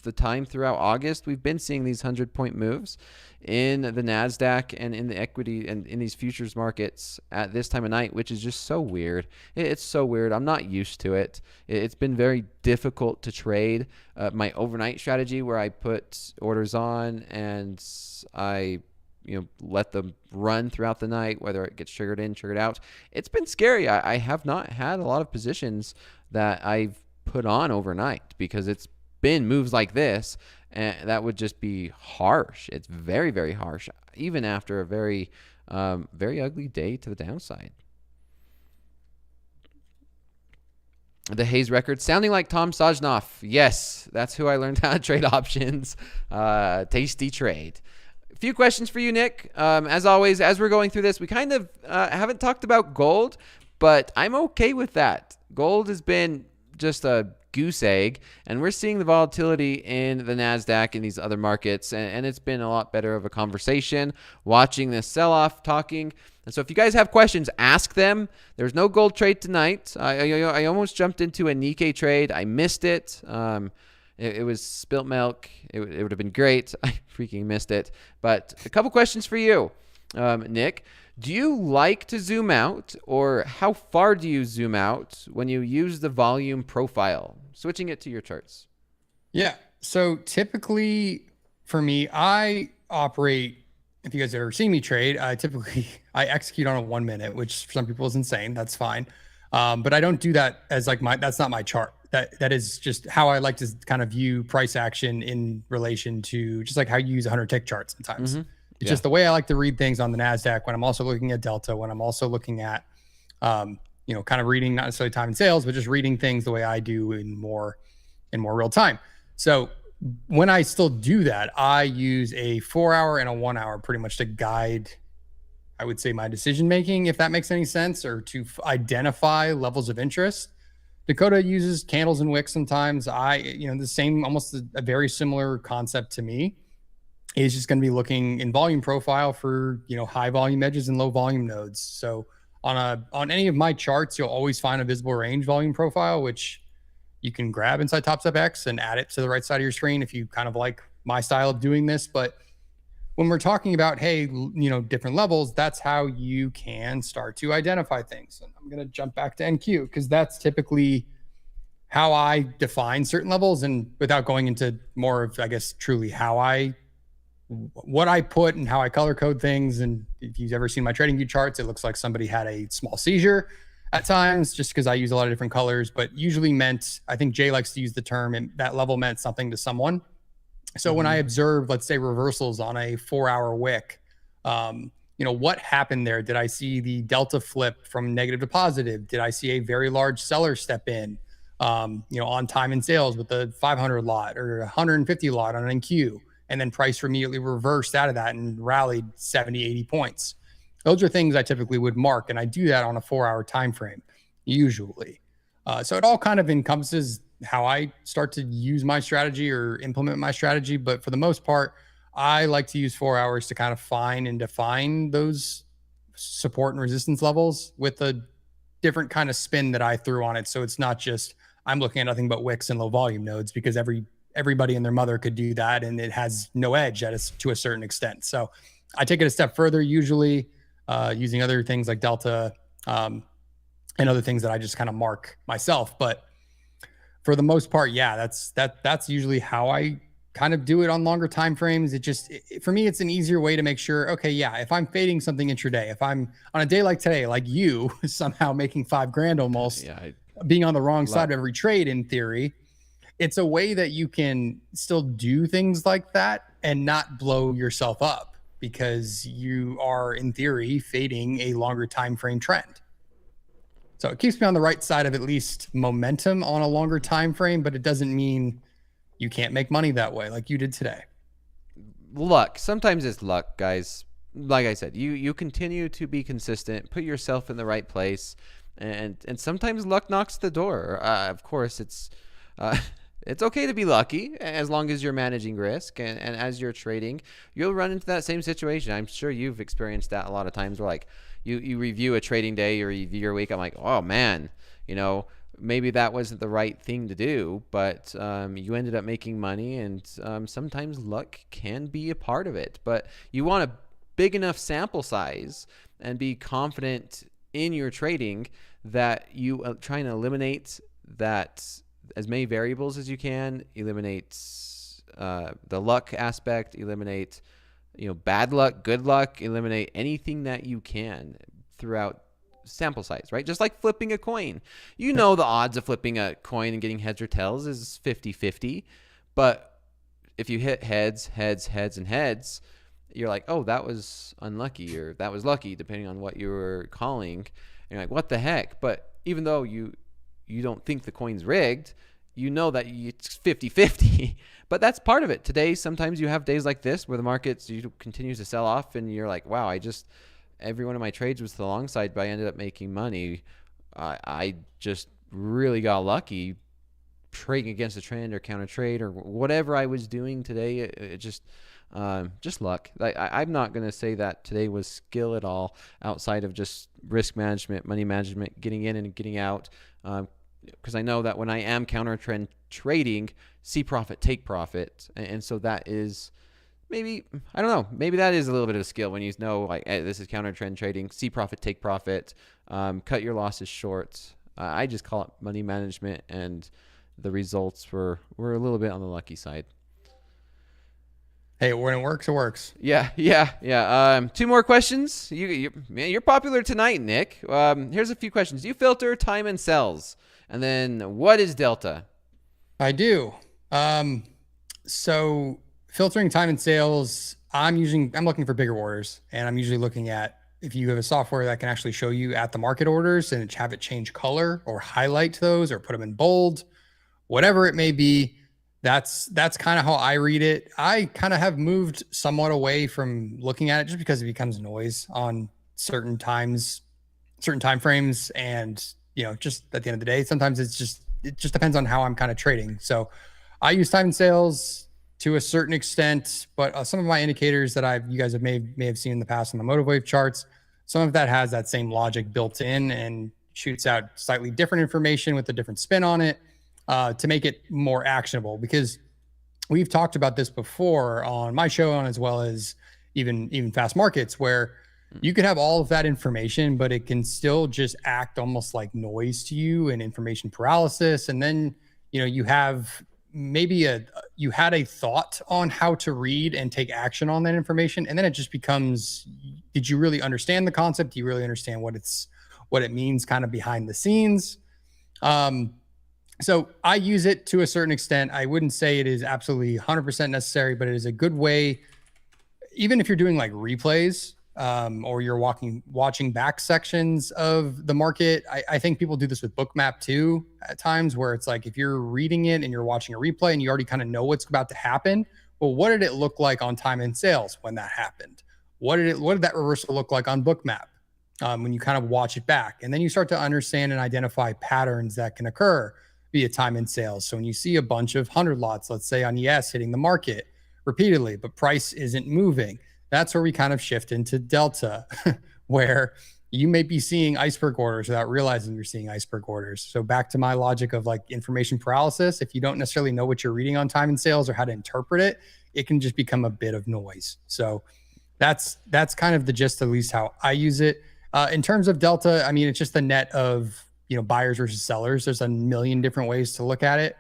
the time throughout August, we've been seeing these 100-point moves in the Nasdaq and in the equity and in these futures markets at this time of night, which is just so weird. It's so weird. I'm not used to it. It's been very difficult to trade my overnight strategy, where I put orders on and I let them run throughout the night, whether it gets triggered in, triggered out. It's been scary. I have not had a lot of positions that I've put on overnight because it's been moves like this, and that would just be harsh. It's very, very harsh, even after a very, very ugly day to the downside. The Hayes record sounding like Tom Sajnoff. Yes, that's who I learned how to trade options. Tasty trade. A few questions for you, Nick. As always, as we're going through this, we kind of haven't talked about gold, but I'm okay with that. Gold has been just a goose egg, and we're seeing the volatility in the Nasdaq and these other markets, and it's been a lot better of a conversation watching this sell-off, talking. And so if you guys have questions, ask them. There's no gold trade tonight. I almost jumped into a Nikkei trade. I missed it. It was spilt milk. It would have been great. I freaking missed it. But a couple questions for you, Nick. Do you like to zoom out, or how far do you zoom out when you use the volume profile? Switching it to your charts.
Yeah. So typically for me, I operate, if you guys have ever seen me trade, I execute on a 1 minute, which for some people is insane. That's fine. But I don't do that as that's not my chart. That is just how I like to kind of view price action in relation to just like how you use 100-tick charts sometimes. It's just the way I like to read things on the NASDAQ when I'm also looking at Delta, when I'm also looking at, kind of reading, not necessarily time and sales, but just reading things the way I do in more real time. So when I still do that, I use a 4-hour and a 1-hour pretty much to guide, I would say, my decision making, if that makes any sense, or to identify levels of interest. Dakota uses candles and wicks sometimes. The same, almost a very similar concept to me. Is just going to be looking in volume profile for, high volume edges and low volume nodes. So on any of my charts, you'll always find a visible range volume profile, which you can grab inside Topstep X and add it to the right side of your screen if you kind of like my style of doing this. But when we're talking about, hey, different levels, that's how you can start to identify things. And I'm going to jump back to NQ because that's typically how I define certain levels. And without going into more of, I guess, truly what I put and how I color code things. And if you've ever seen my trading view charts, it looks like somebody had a small seizure at times, just because I use a lot of different colors, but usually meant, I think Jay likes to use the term, and that level meant something to someone. So when I observe, let's say, reversals on a 4-hour wick, what happened there? Did I see the delta flip from negative to positive? Did I see a very large seller step in, on time in sales with the 500 lot or 150 lot on an NQ, and then price immediately reversed out of that and rallied 70, 80 points? Those are things I typically would mark, and I do that on a 4-hour time frame, usually. So it all kind of encompasses how I start to use my strategy or implement my strategy. But for the most part, I like to use 4 hours to kind of find and define those support and resistance levels with a different kind of spin that I threw on it. So it's not just I'm looking at nothing but wicks and low volume nodes, because everybody and their mother could do that, and it has no edge to a certain extent. So I take it a step further, usually using other things like delta and other things that I just kind of mark myself. But for the most part, yeah, that's usually how I kind of do it on longer time frames. For me, it's an easier way to make sure, okay, yeah, if I'm fading something intraday, if I'm on a day like today, like you somehow making $5,000 almost, being on the wrong side of every trade in theory, it's a way that you can still do things like that and not blow yourself up, because you are in theory fading a longer time frame trend. So it keeps me on the right side of at least momentum on a longer time frame, but it doesn't mean you can't make money that way like you did today.
Luck. Sometimes it's luck, guys. Like I said, you continue to be consistent, put yourself in the right place, and sometimes luck knocks the door. Of course, it's okay to be lucky as long as you're managing risk, and as you're trading, you'll run into that same situation. I'm sure you've experienced that a lot of times, where like you review a trading day or review your week. I'm like, oh man, maybe that wasn't the right thing to do, but you ended up making money, and sometimes luck can be a part of it. But you want a big enough sample size and be confident in your trading that you try and eliminate that as many variables as you can, eliminate the luck aspect, eliminate bad luck, good luck, eliminate anything that you can throughout sample size, right? Just like flipping a coin. The odds of flipping a coin and getting heads or tails is 50-50, but if you hit heads, and heads, you're like, oh, that was unlucky, or that was lucky, depending on what you were calling. And you're like, what the heck? But even though you don't think the coin's rigged, that it's 50-50. But that's part of it. Today, sometimes you have days like this where the market continues to sell off, and you're like, wow, every one of my trades was to the long side, but I ended up making money. I just really got lucky trading against a trend or counter trade or whatever I was doing today. It just luck. I'm not going to say that today was skill at all, outside of just risk management, money management, getting in and getting out. Because I know that when I am counter trend trading, see profit, take profit. And so that is maybe that is a little bit of a skill when like, hey, this is counter trend trading, see profit, take profit, cut your losses short. I just call it money management, and the results were a little bit on the lucky side.
Hey, when it works, it works.
Yeah. 2 more questions. You're popular tonight, Nick. Here's a few questions. Do you filter time and sells? And then what is delta?
I do. So filtering time and sales, I'm looking for bigger orders, and I'm usually looking at, if you have a software that can actually show you at the market orders and have it change color or highlight those or put them in bold, whatever it may be, That's kind of how I read it. I kind of have moved somewhat away from looking at it just because it becomes noise on certain times, certain time frames, and just at the end of the day, sometimes it just depends on how I'm kind of trading. So I use time and sales to a certain extent, but some of my indicators that you guys may have seen in the past on the motive wave charts, some of that has that same logic built in and shoots out slightly different information with a different spin on it to make it more actionable. Because we've talked about this before on my show, and as well as even Fast Markets, where you could have all of that information, but it can still just act almost like noise to you and information paralysis. And then you have maybe you had a thought on how to read and take action on that information, and then it just becomes, did you really understand the concept? Do you really understand what it means kind of behind the scenes? So I use it to a certain extent. I wouldn't say it is absolutely 100% necessary, but it is a good way, even if you're doing like replays, or you're watching back sections of the market. I think people do this with Bookmap too at times, where it's like if you're reading it and you're watching a replay and you already kind of know what's about to happen. Well, what did it look like on time and sales when that happened? What did that reversal look like on Bookmap when you kind of watch it back? And then you start to understand and identify patterns that can occur via time and sales. So when you see a bunch of 100 lots, let's say on ES hitting the market repeatedly, but price isn't moving, that's where we kind of shift into delta, where you may be seeing iceberg orders without realizing you're seeing iceberg orders. So back to my logic of like information paralysis, if you don't necessarily know what you're reading on time and sales or how to interpret it, it can just become a bit of noise. So that's kind of the gist, at least how I use it. In terms of delta, I mean, it's just the net of buyers versus sellers. There's a million different ways to look at it.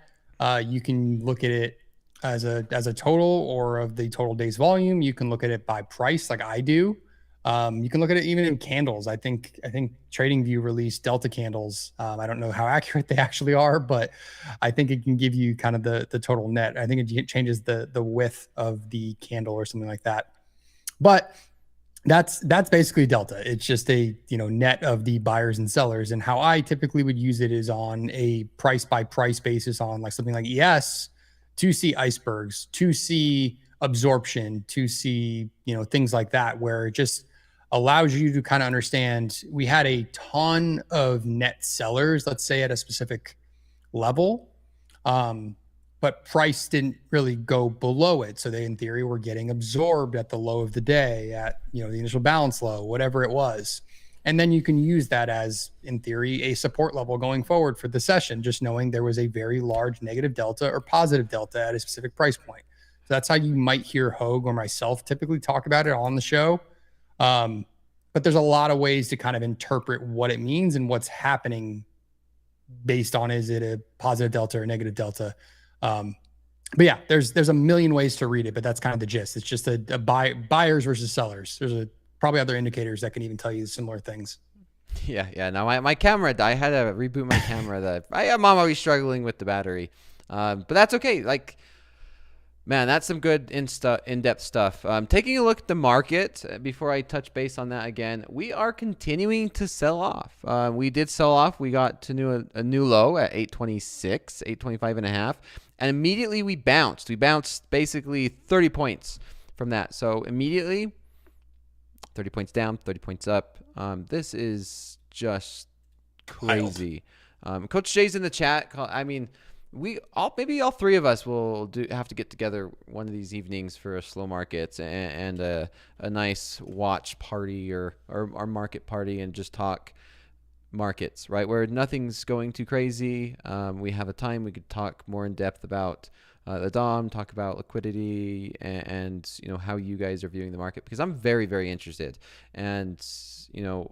You can look at it as a total, or of the total days volume. You can look at it by price, like I do. You can look at it even in candles. I think TradingView released delta candles. I don't know how accurate they actually are, but I think it can give you kind of the total net. I think it changes the width of the candle or something like that. But that's basically delta. It's just a net of the buyers and sellers. And how I typically would use it is on a price by price basis on like something like ES, to see icebergs, to see absorption, to see things like that, where it just allows you to kind of understand. We had a ton of net sellers, let's say at a specific level, but price didn't really go below it. So they, in theory, were getting absorbed at the low of the day, at the initial balance low, whatever it was. And then you can use that as, in theory, a support level going forward for the session, just knowing there was a very large negative delta or positive delta at a specific price point. So that's how you might hear Hogue or myself typically talk about it on the show. But there's a lot of ways to kind of interpret what it means and what's happening based on, is it a positive delta or negative delta? But yeah, there's a million ways to read it, but that's kind of the gist. It's just a buyers versus sellers. There's probably other indicators that can even tell you similar things.
Yeah. Now my camera, I had to reboot my camera. I'm always struggling with the battery, but that's okay. Like, man, that's some good in-depth stuff. Taking a look at the market before I touch base on that again, we are continuing to sell off. We did sell off. We got to a new low at 826, 825.5, and immediately we bounced. We bounced basically 30 points from that. So immediately, 30 points down, 30 points up. This is just crazy. Coach Jay's in the chat. I mean, maybe all three of us will have to get together one of these evenings for a slow markets and a nice watch party or market party, and just talk markets, right? Where nothing's going too crazy. We have a time we could talk more in depth about the DOM, talk about liquidity, and how you guys are viewing the market, because I'm very, very interested. And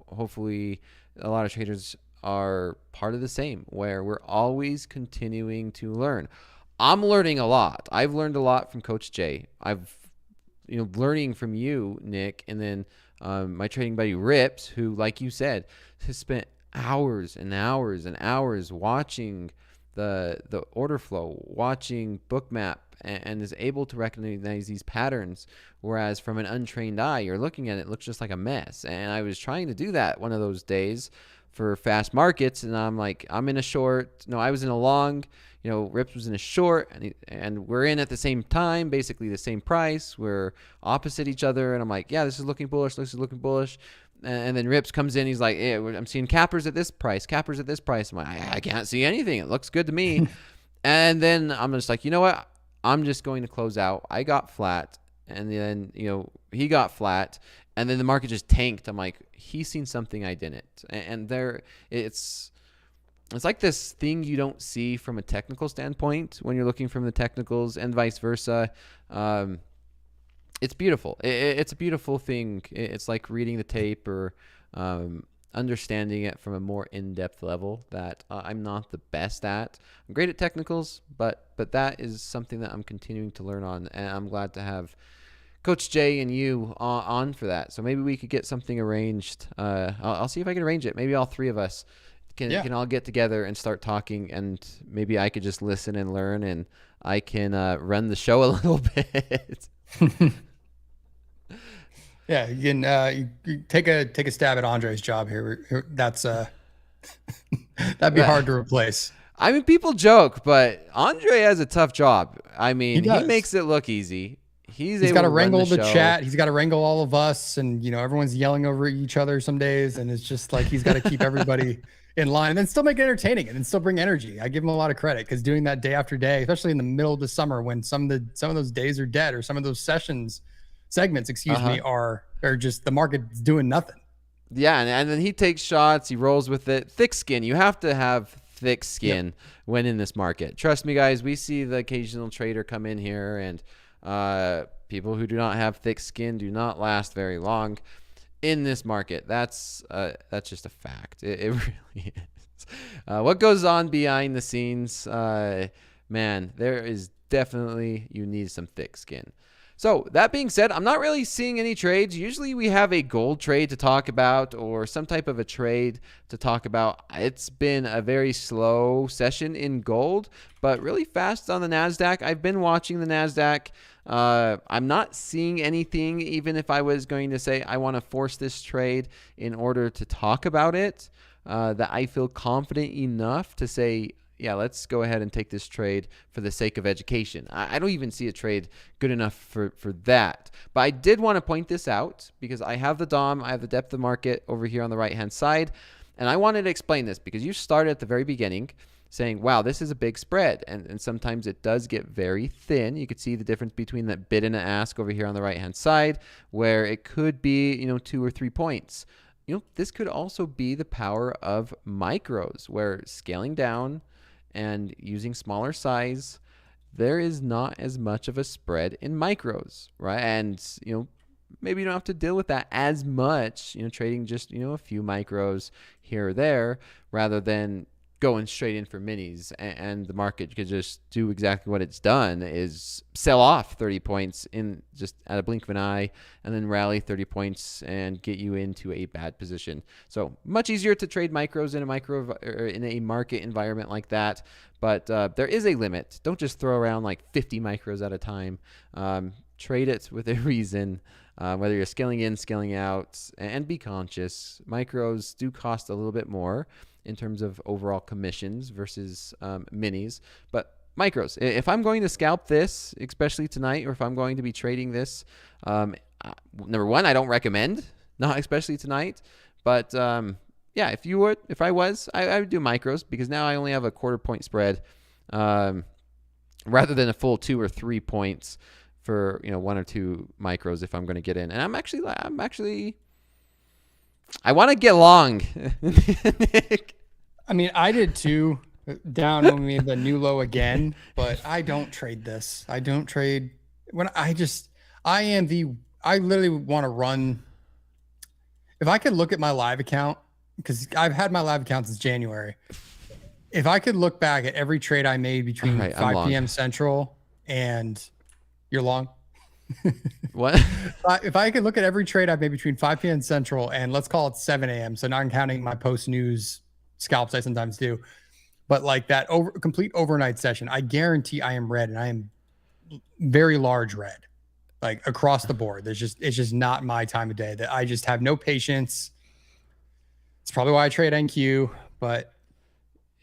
hopefully a lot of traders are part of the same, where we're always continuing to learn. I'm learning a lot. I've learned a lot from Coach Jay. I've learning from you, Nick, and then my trading buddy Rips, who, like you said, has spent hours and hours and hours watching the order flow, watching Bookmap, and is able to recognize these patterns, whereas from an untrained eye, you're looking at it, it looks just like a mess. And I was trying to do that one of those days, for fast markets, and I'm like, I'm in a short. No, I was in a long. Rips was in a short, and we're in at the same time, basically the same price. We're opposite each other, and I'm like, yeah, this is looking bullish. This is looking bullish. And then Rips comes in. He's like, hey, I'm seeing cappers at this price. Cappers at this price. I'm like, I can't see anything. It looks good to me. And then I'm just like, you know what? I'm just going to close out. I got flat, and then he got flat, and then the market just tanked. I'm like, he's seen something I didn't, and it's like this thing you don't see from a technical standpoint when you're looking from the technicals, and vice versa. It's beautiful. It's a beautiful thing. It's like reading the tape or understanding it from a more in-depth level that I'm not the best at. I'm great at technicals, but that is something that I'm continuing to learn on, and I'm glad to have Coach Jay and you on for that. So maybe we could get something arranged. I'll see if I can arrange it. Maybe all three of us can all get together and start talking, and maybe I could just listen and learn, and I can run the show a little bit.
Yeah, you can you take a stab at Andre's job here. That's that'd be hard to replace.
I mean, people joke, but Andre has a tough job. I mean, he makes it look easy. He's
got to wrangle the chat. He's got to wrangle all of us, and everyone's yelling over each other some days, and it's just like he's got to keep everybody in line and then still make it entertaining and then still bring energy. I give him a lot of credit because doing that day after day, especially in the middle of the summer when some of those days are dead, or some of those segments, are just the market's doing nothing.
Yeah, and then he takes shots, he rolls with it. Thick skin. You have to have thick skin when in this market. Trust me, guys, we see the occasional trader come in here, and people who do not have thick skin do not last very long in this market. That's just a fact. It really is. What goes on behind the scenes, man, there is definitely, you need some thick skin. So that being said, I'm not really seeing any trades. Usually we have a gold trade to talk about or some type of a trade to talk about. It's been a very slow session in gold, but really fast on the NASDAQ. I've been watching the NASDAQ. I'm not seeing anything, even if I was going to say I want to force this trade in order to talk about it, that I feel confident enough to say, yeah, let's go ahead and take this trade for the sake of education. I don't even see a trade good enough for that. But I did want to point this out because I have the DOM, I have the depth of market over here on the right-hand side. And I wanted to explain this because you started at the very beginning saying, wow, this is a big spread. And sometimes it does get very thin. You could see the difference between that bid and an ask over here on the right-hand side, where it could be, 2 or 3 points. This could also be the power of micros, where scaling down and using smaller size, there is not as much of a spread in micros, right? And, maybe you don't have to deal with that as much, trading just, a few micros here or there, rather than going straight in for minis, and the market could just do exactly what it's done, is sell off 30 points in just at a blink of an eye, and then rally 30 points and get you into a bad position. So much easier to trade micros in a market environment like that. But there is a limit. Don't just throw around like 50 micros at a time. Trade it with a reason. Whether you're scaling in, scaling out, and be conscious. Micros do cost a little bit more in terms of overall commissions versus minis. But micros, if I'm going to scalp this, especially tonight, or if I'm going to be trading this, number one, I don't recommend, not especially tonight. But yeah, if I would do micros, because now I only have a 1/4 point spread rather than a full 2 or 3 points for 1 or 2 micros if I'm going to get in. And I'm actually I want to get long. Nick.
I mean, I did too, down when we made the new low again, but I don't trade this. I don't trade when I literally want to run. If I could look at my live account, because I've had my live account since January. If I could look back at every trade I made between 5 p.m. Central and you're long.
What?
If I could look at every trade I've made between 5 p.m. Central and let's call it 7 a.m. So not counting my post news scalps I sometimes do, but like that complete overnight session, I guarantee I am red, and I am very large red, like across the board. It's just not my time of day. That I just have no patience It's probably why I trade NQ, but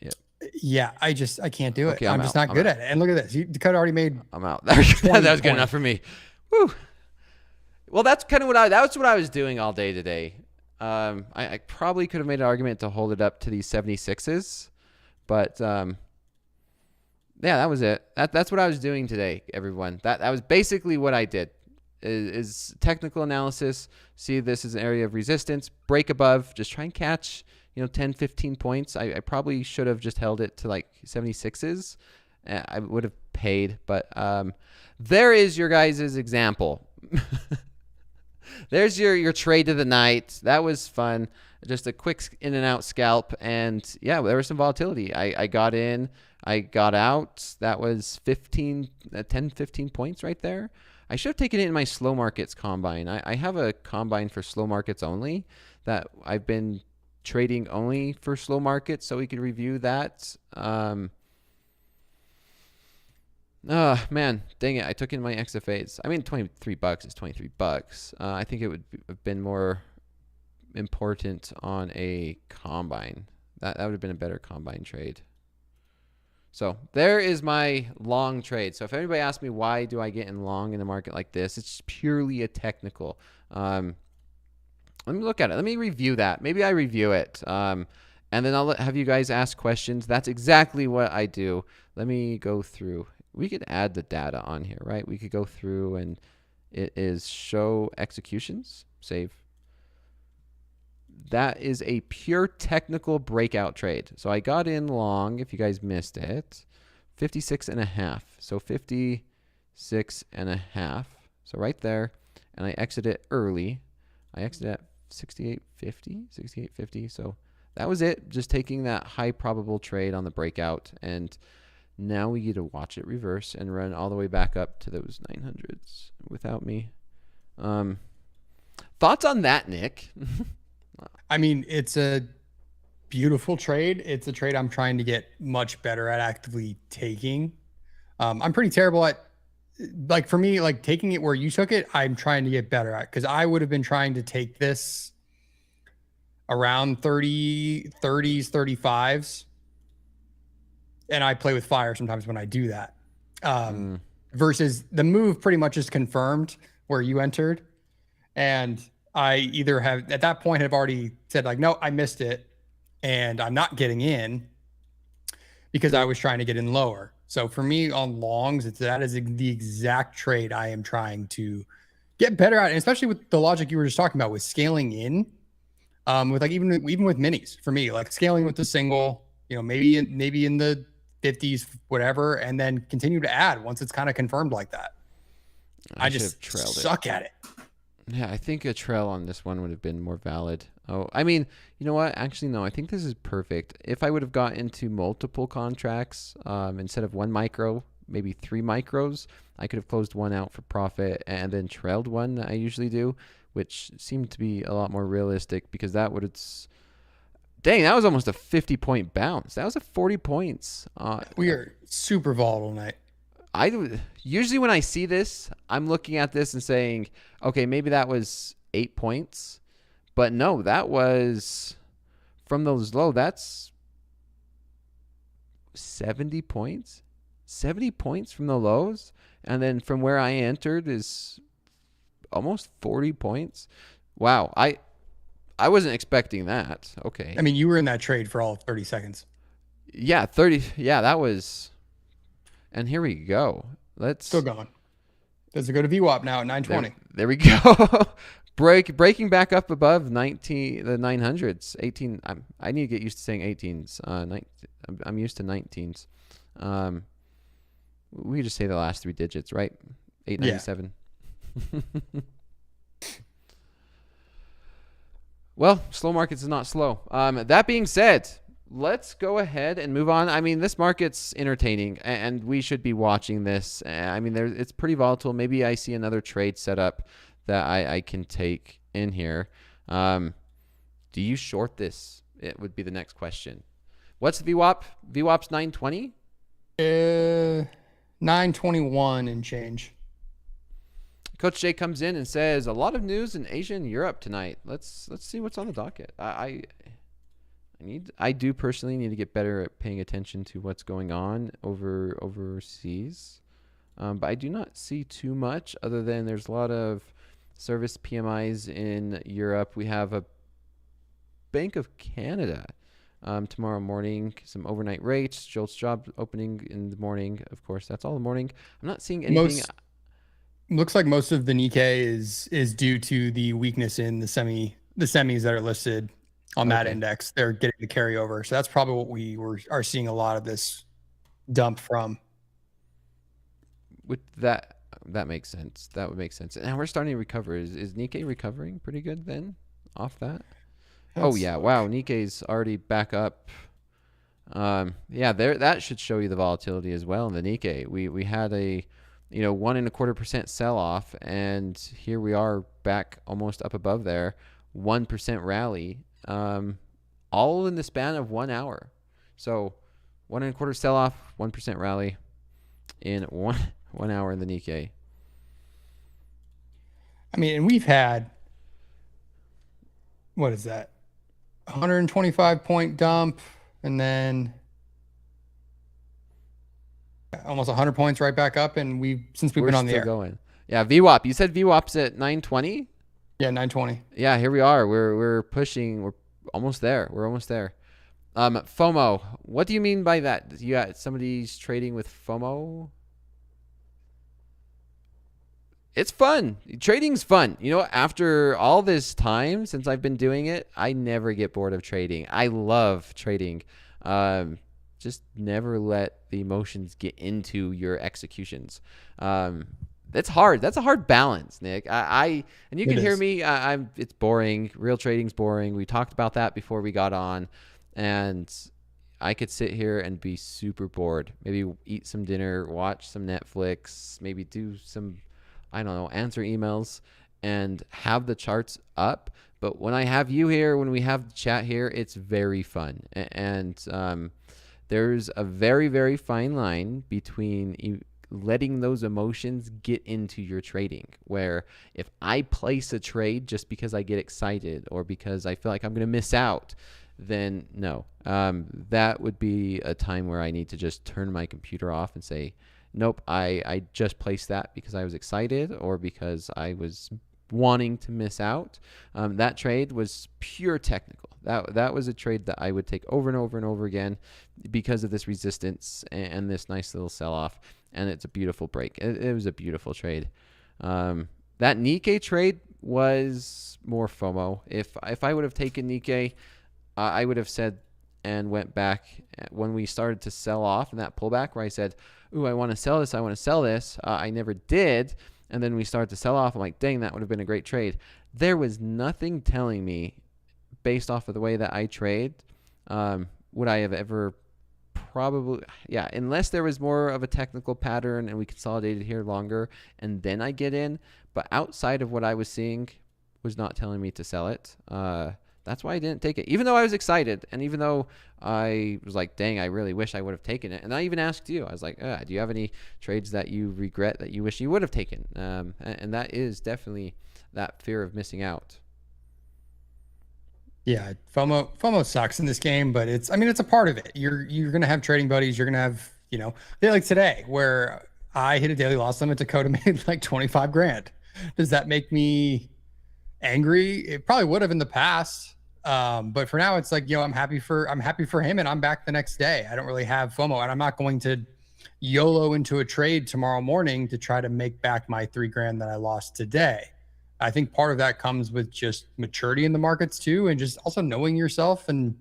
Yep.
yeah, I can't do it.
Okay,
I'm just not good at it. And look at this. Dakota already made.
I'm out. That was good enough for me. Woo. Well, that's kind of that's what I was doing all day today. I probably could have made an argument to hold it up to these 76s, but yeah, that was it. That's what I was doing today, everyone. That was basically what I did. Is technical analysis, see this as an area of resistance, break above, just try and catch, 10, 15 points. I probably should have just held it to like 76s. I would have paid, but there is your guys' example. There's your trade of the night. That was fun. Just a quick in and out scalp, and yeah, there was some volatility. I got in, I got out. That was 10, 15 points right there. I should have taken it in my slow markets combine. I have a combine for slow markets only that I've been trading only for slow markets, so we could review that. Man, dang it. I took in my XFAs. I mean, $23 is $23. I think it would have been more important on a combine. That would have been a better combine trade. So there is my long trade. So if anybody asks me why do I get in long in a market like this, it's purely a technical. Let me look at it. Let me review that. Maybe I review it. And then I'll have you guys ask questions. That's exactly what I do. Let me go through. We could add the data on here, right? We could go through, and it is show executions. Save. That is a pure technical breakout trade. So I got in long, if you guys missed it, 56.5. So 56.5. So right there. And I exited early. I exited at 68.50. So that was it. Just taking that high probable trade on the breakout. And now we get to watch it reverse and run all the way back up to those 900s without me. Thoughts on that, Nick?
I mean, it's a beautiful trade. It's a trade I'm trying to get much better at actively taking. I'm pretty terrible at, like, for me, like taking it where you took it, I'm trying to get better at, because I would have been trying to take this around 30s, 35s. And I play with fire sometimes when I do that. Versus the move pretty much is confirmed where you entered. And I either have, at that point, have already said like, no, I missed it. And I'm not getting in because I was trying to get in lower. So for me on longs, that is the exact trade I am trying to get better at. And especially with the logic you were just talking about with scaling in, with like, even with minis for me, like scaling with the single, maybe in the 50s, whatever, and then continue to add once it's kind of confirmed like that. I just suck at it.
Yeah, I think a trail on this one would have been more valid. Oh, I mean, you know what? Actually, no, I think this is perfect. If I would have got into multiple contracts, instead of one micro, maybe 3 micros, I could have closed one out for profit and then trailed one that I usually do, which seemed to be a lot more realistic, because that would have... Dang, that was almost a 50-point bounce. That was a 40 points.
We are super volatile tonight.
Usually when I see this, I'm looking at this and saying, okay, maybe that was 8 points. But no, that was from those low. That's 70 points. 70 points from the lows. And then from where I entered is almost 40 points. Wow. I wasn't expecting that. Okay.
I mean, you were in that trade for all of 30 seconds.
Yeah, 30. Yeah, that was. And here we go.
Still going. Does it go to VWAP now at 920?
There we go. Breaking back up above the 900s. 18. I need to get used to saying 18s. I'm used to 19s. We just say the last 3 digits, right? 897. Yeah. Well, slow markets is not slow. That being said, let's go ahead and move on. I mean, this market's entertaining, and we should be watching this. I mean, it's pretty volatile. Maybe I see another trade set up that I can take in here. Do you short this? It would be the next question. What's the VWAP? VWAP's 920?
921 and change.
Coach Jay comes in and says, a lot of news in Asia and Europe tonight. Let's see what's on the docket. I do personally need to get better at paying attention to what's going on overseas. But I do not see too much other than there's a lot of service PMIs in Europe. We have a Bank of Canada tomorrow morning, some overnight rates, JOLTS job opening in the morning. Of course, that's all the morning. I'm not seeing anything.
Looks like most of the Nikkei is due to the weakness in the semis that are listed on that index. They're getting the carryover. So that's probably what we are seeing a lot of this dump from.
With that makes sense. That would make sense. And we're starting to recover. Is Nikkei recovering pretty good then off that? Oh yeah, wow. Nikkei's already back up. Yeah, that should show you the volatility as well in the Nikkei. We had a 1.25% sell off, and here we are back almost up above there. 1% rally, all in the span of 1 hour. So 1.25 sell off, 1% rally in 1 hour in the Nikkei.
I mean, and we've had, what is that? 125-point dump, and then almost 100 points right back up, and we've been on the air.
Going. Yeah, VWAP. You said VWAP's at 920?
Yeah, 920.
Yeah, here we are. We're pushing. We're almost there. FOMO. What do you mean by that? You got somebody's trading with FOMO? It's fun. Trading's fun. After all this time since I've been doing it, I never get bored of trading. I love trading. Just never let the emotions get into your executions. That's hard. That's a hard balance, Nick. And you can hear me. It's boring. Real trading's boring. We talked about that before we got on, and I could sit here and be super bored. Maybe eat some dinner, watch some Netflix, maybe do some, I don't know, answer emails and have the charts up. But when I have you here, when we have the chat here, it's very fun. And there's a very, very fine line between letting those emotions get into your trading, where if I place a trade just because I get excited or because I feel like I'm going to miss out, then no, that would be a time where I need to just turn my computer off and say, nope, I just placed that because I was excited or because I was wanting to miss out. That trade was pure technical. That was a trade that I would take over and over and over again because of this resistance and this nice little sell-off. And it's a beautiful break. It was a beautiful trade. That Nikkei trade was more FOMO. If I would have taken Nikkei, I would have said and went back when we started to sell off in that pullback where I said, ooh, I want to sell this. I want to sell this. I never did. And then we started to sell off. I'm like, dang, that would have been a great trade. There was nothing telling me, based off of the way that I trade, would I have ever probably, yeah, unless there was more of a technical pattern and we consolidated here longer and then I get in. But outside of what I was seeing was not telling me to sell it. That's why I didn't take it, even though I was excited. And even though I was like, dang, I really wish I would have taken it. And I even asked you, I was like, do you have any trades that you regret that you wish you would have taken? And that is definitely that fear of missing out.
Yeah, FOMO sucks in this game, but it's a part of it. You're going to have trading buddies. You're going to have, like today where I hit a daily loss limit. Dakota made like 25 grand. Does that make me angry? It probably would have in the past. But for now, it's like, I'm happy for him, and I'm back the next day. I don't really have FOMO, and I'm not going to YOLO into a trade tomorrow morning to try to make back my 3 grand that I lost today. I think part of that comes with just maturity in the markets too, and just also knowing yourself and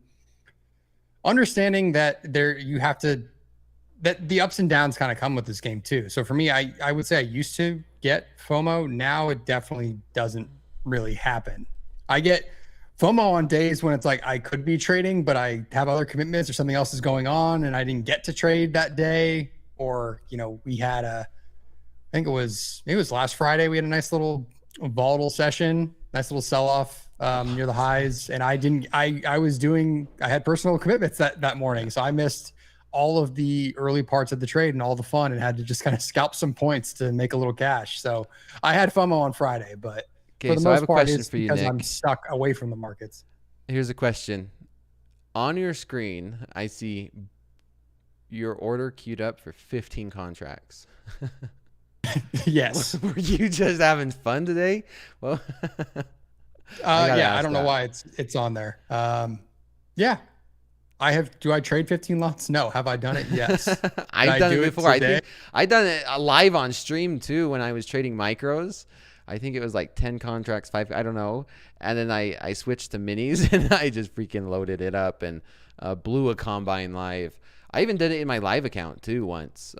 understanding that that the ups and downs kind of come with this game too. So for me, I would say I used to get FOMO. Now it definitely doesn't really happen. I get FOMO on days when it's like I could be trading, but I have other commitments or something else is going on and I didn't get to trade that day. Or, we had I think it was last Friday, we had a nice little volatile session, nice little sell-off near the highs. And I had personal commitments that morning. So I missed all of the early parts of the trade and all the fun and had to just kind of scalp some points to make a little cash. So I had FOMO on Friday, but
for the most part, it's because
I'm stuck away from the markets.
Here's a question. on your screen, I see your order queued up for 15 contracts.
Yes.
Were you just having fun today? Well,
I don't know why it's on there. Yeah. Do I trade 15 lots? No. Have I done it? Yes.
I've done it before. I
today?
think I done it live on stream too when I was trading micros. I think it was like 10 contracts, 5, I don't know. And then I switched to minis and I just freaking loaded it up and blew a combine live. I even did it in my live account too once.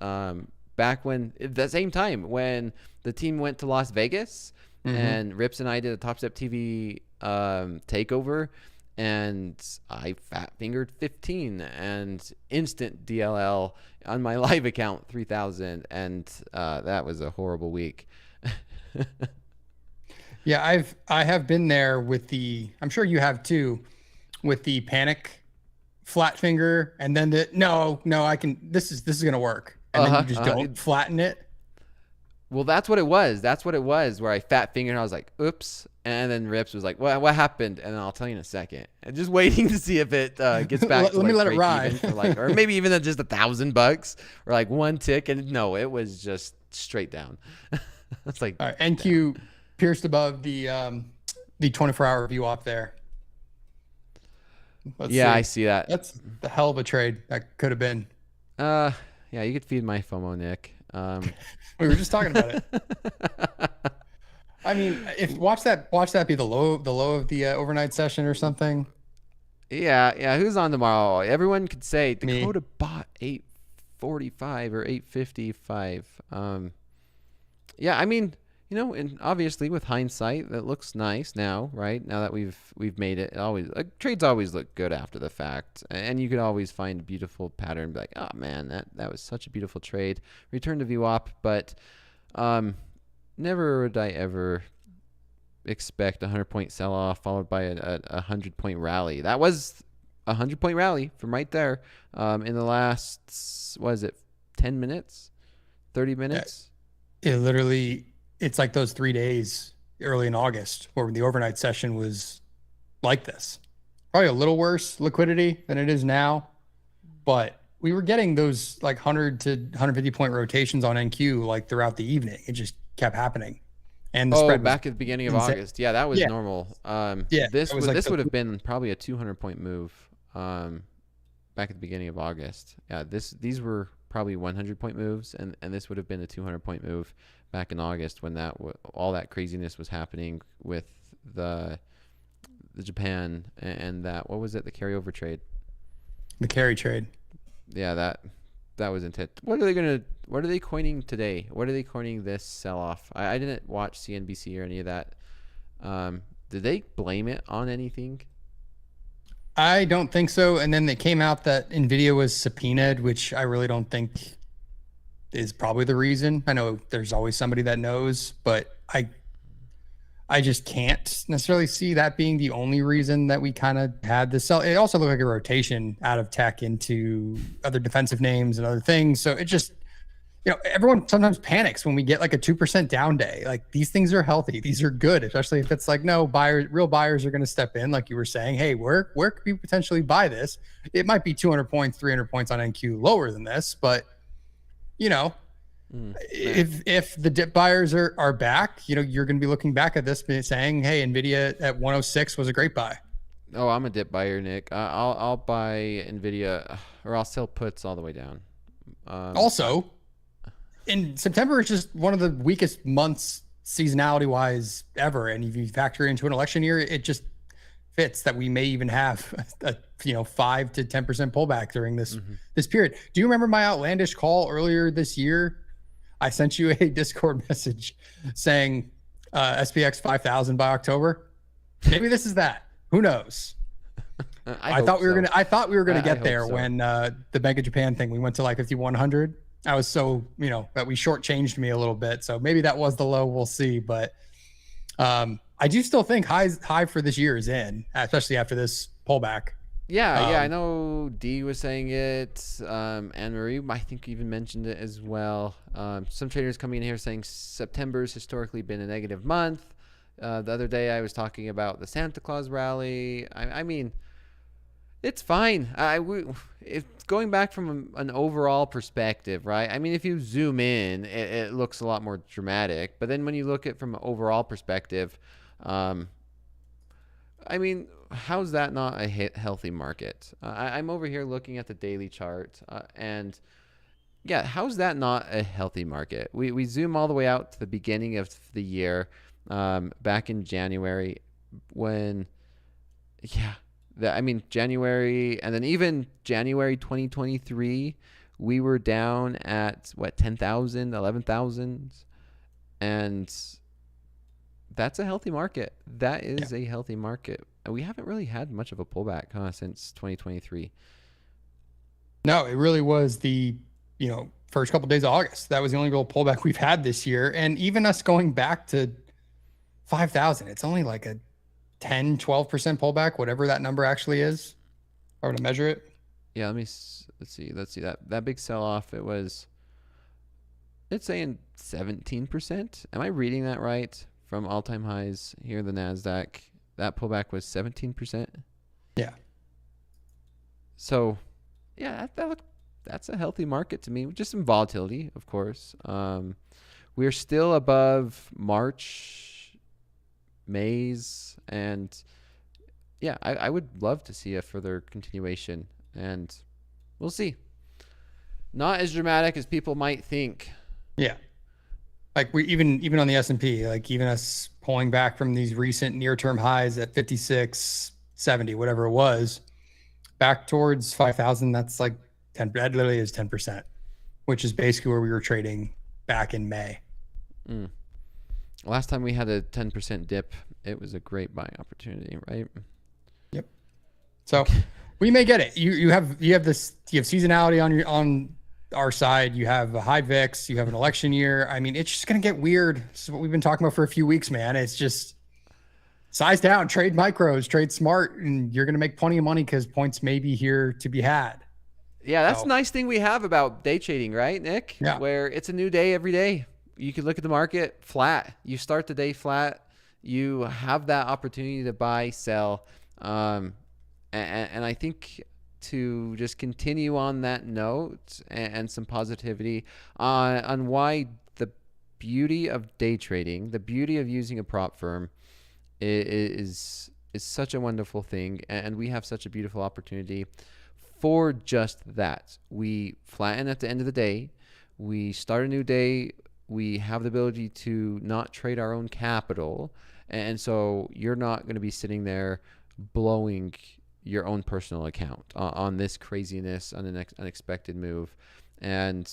Back when, at the same time, when the team went to Las Vegas and Rips and I did a TopstepTV takeover, and I fat fingered 15 and instant DLL on my live account 3,000, and that was a horrible week.
Yeah, I have been there with I'm sure you have too, with the panic flat finger, and then no, this is gonna work, and then you just don't flatten it.
Well, that's what it was. That's what it was, where I fat fingered and I was like, oops. And then Rips was like, what happened? And I'll tell you in a second. And just waiting to see if it gets back to
let me let it ride.
for like, or maybe even just $1,000 or like one tick. And no, it was just straight down. It's like,
all right, NQ pierced above the 24-hour view op there. Let's see.
I see that.
That's the hell of a trade that could have been.
Yeah, you could feed my FOMO, Nick.
We were just talking about it. I mean, watch that be the low of the overnight session or something.
Yeah. Who's on tomorrow? Everyone could say Dakota
Me.
bought 845 or 855. Yeah, I mean, and obviously with hindsight, that looks nice now, right? Now that we've made it, trades always look good after the fact, and you could always find a beautiful pattern, be like, oh man, that was such a beautiful trade. Return to VWAP, but never would I ever expect a 100-point sell-off followed by a 100-point rally. That was a 100-point rally from right there in the last, 10 minutes, 30 minutes?
It literally. It's like those 3 days early in August where the overnight session was like this. Probably a little worse liquidity than it is now, but we were getting those like 100 to 150 point rotations on NQ like throughout the evening. It just kept happening. And the spread
back at the beginning of August. Yeah, that was normal. This would have been probably a 200-point move back at the beginning of August. Yeah, these were probably 100-point moves, and this would have been a 200-point move back in August when all that craziness was happening with the Japan and that, what was it, the carryover trade?
The carry trade. Yeah,
that was intense. What are they coining today? What are they coining this sell-off? I didn't watch CNBC or any of that. Did they blame it on anything?
I don't think so. And then it came out that NVIDIA was subpoenaed, which I really don't think is probably the reason. I know there's always somebody that knows, but I just can't necessarily see that being the only reason that we kind of had this sell. It also looked like a rotation out of tech into other defensive names and other things. So it just, everyone sometimes panics when we get like a 2% down day. Like, these things are healthy. These are good, especially if it's like, no, real buyers are going to step in. Like you were saying, hey, where could we potentially buy this? It might be 200 points, 300 points on NQ lower than this, but if the dip buyers are back, you're going to be looking back at this saying, hey, NVIDIA at 106 was a great buy.
Oh, I'm a dip buyer, Nick. I'll buy NVIDIA, or I'll sell puts all the way down.
Also, in September, it's just one of the weakest months seasonality wise ever. And if you factor into an election year, it just fits that we may even have a 5 to 10% pullback during this period. Do you remember my outlandish call earlier this year? I sent you a Discord message saying SPX 5000 by October. Maybe this is that. Who knows? I thought we were gonna get there when the Bank of Japan thing. We went to like 5100. I was so that we shortchanged me a little bit. So maybe that was the low. We'll see. But I do still think high for this year is in, especially after this pullback.
Yeah, I know D was saying it. Anne Marie, I think, even mentioned it as well. Some traders coming in here saying September's historically been a negative month. The other day I was talking about the Santa Claus rally. I mean, It's fine. It's going back from an overall perspective, right? I mean, if you zoom in, it looks a lot more dramatic. But then when you look at it from an overall perspective, um, I mean, how's that not a healthy market? I'm over here looking at the daily chart, and yeah, how's that not a healthy market? We zoom all the way out to the beginning of the year, back in January, when, yeah, I mean, January, and then even January 2023, we were down at what, 10,000, 11,000, and that's a healthy market. That is a healthy market. We haven't really had much of a pullback, since 2023.
No, it really was the, first couple of days of August. That was the only real pullback we've had this year. And even us going back to 5,000, it's only like a 10, 12% pullback, whatever that number actually is. If I were to measure it.
Yeah, let's see that big sell-off. It's saying 17%. Am I reading that right? From all-time highs here in the NASDAQ, that pullback was 17%.
Yeah.
So, yeah, that's a healthy market to me. Just some volatility, of course. We're still above March, May's, and yeah, I would love to see a further continuation, and we'll see. Not as dramatic as people might think.
Yeah. Like we even on the S&P, like even us pulling back from these recent near-term highs at 56.70, whatever it was, back towards 5,000, that's like 10, that literally is 10%, which is basically where we were trading back in May.
Last time we had a 10% dip, it was a great buying opportunity, right?
Yep. So we may get it. You have seasonality on our side. You have a high VIX. You have an election year. I mean, it's just gonna get weird. This is what we've been talking about for a few weeks, man. It's just size down, trade micros, trade smart, and you're gonna make plenty of money because points may be here to be had.
Yeah, that's a nice thing we have about day trading, right, Nick?
Yeah.
Where it's a new day every day. You can look at the market flat. You start the day flat. You have that opportunity to buy, sell. And I think to just continue on that note and some positivity on why the beauty of day trading, the beauty of using a prop firm is such a wonderful thing. And we have such a beautiful opportunity for just that. We flatten at the end of the day. We start a new day. We have the ability to not trade our own capital. And so you're not going to be sitting there blowing your own personal account on this craziness, on an unexpected move. And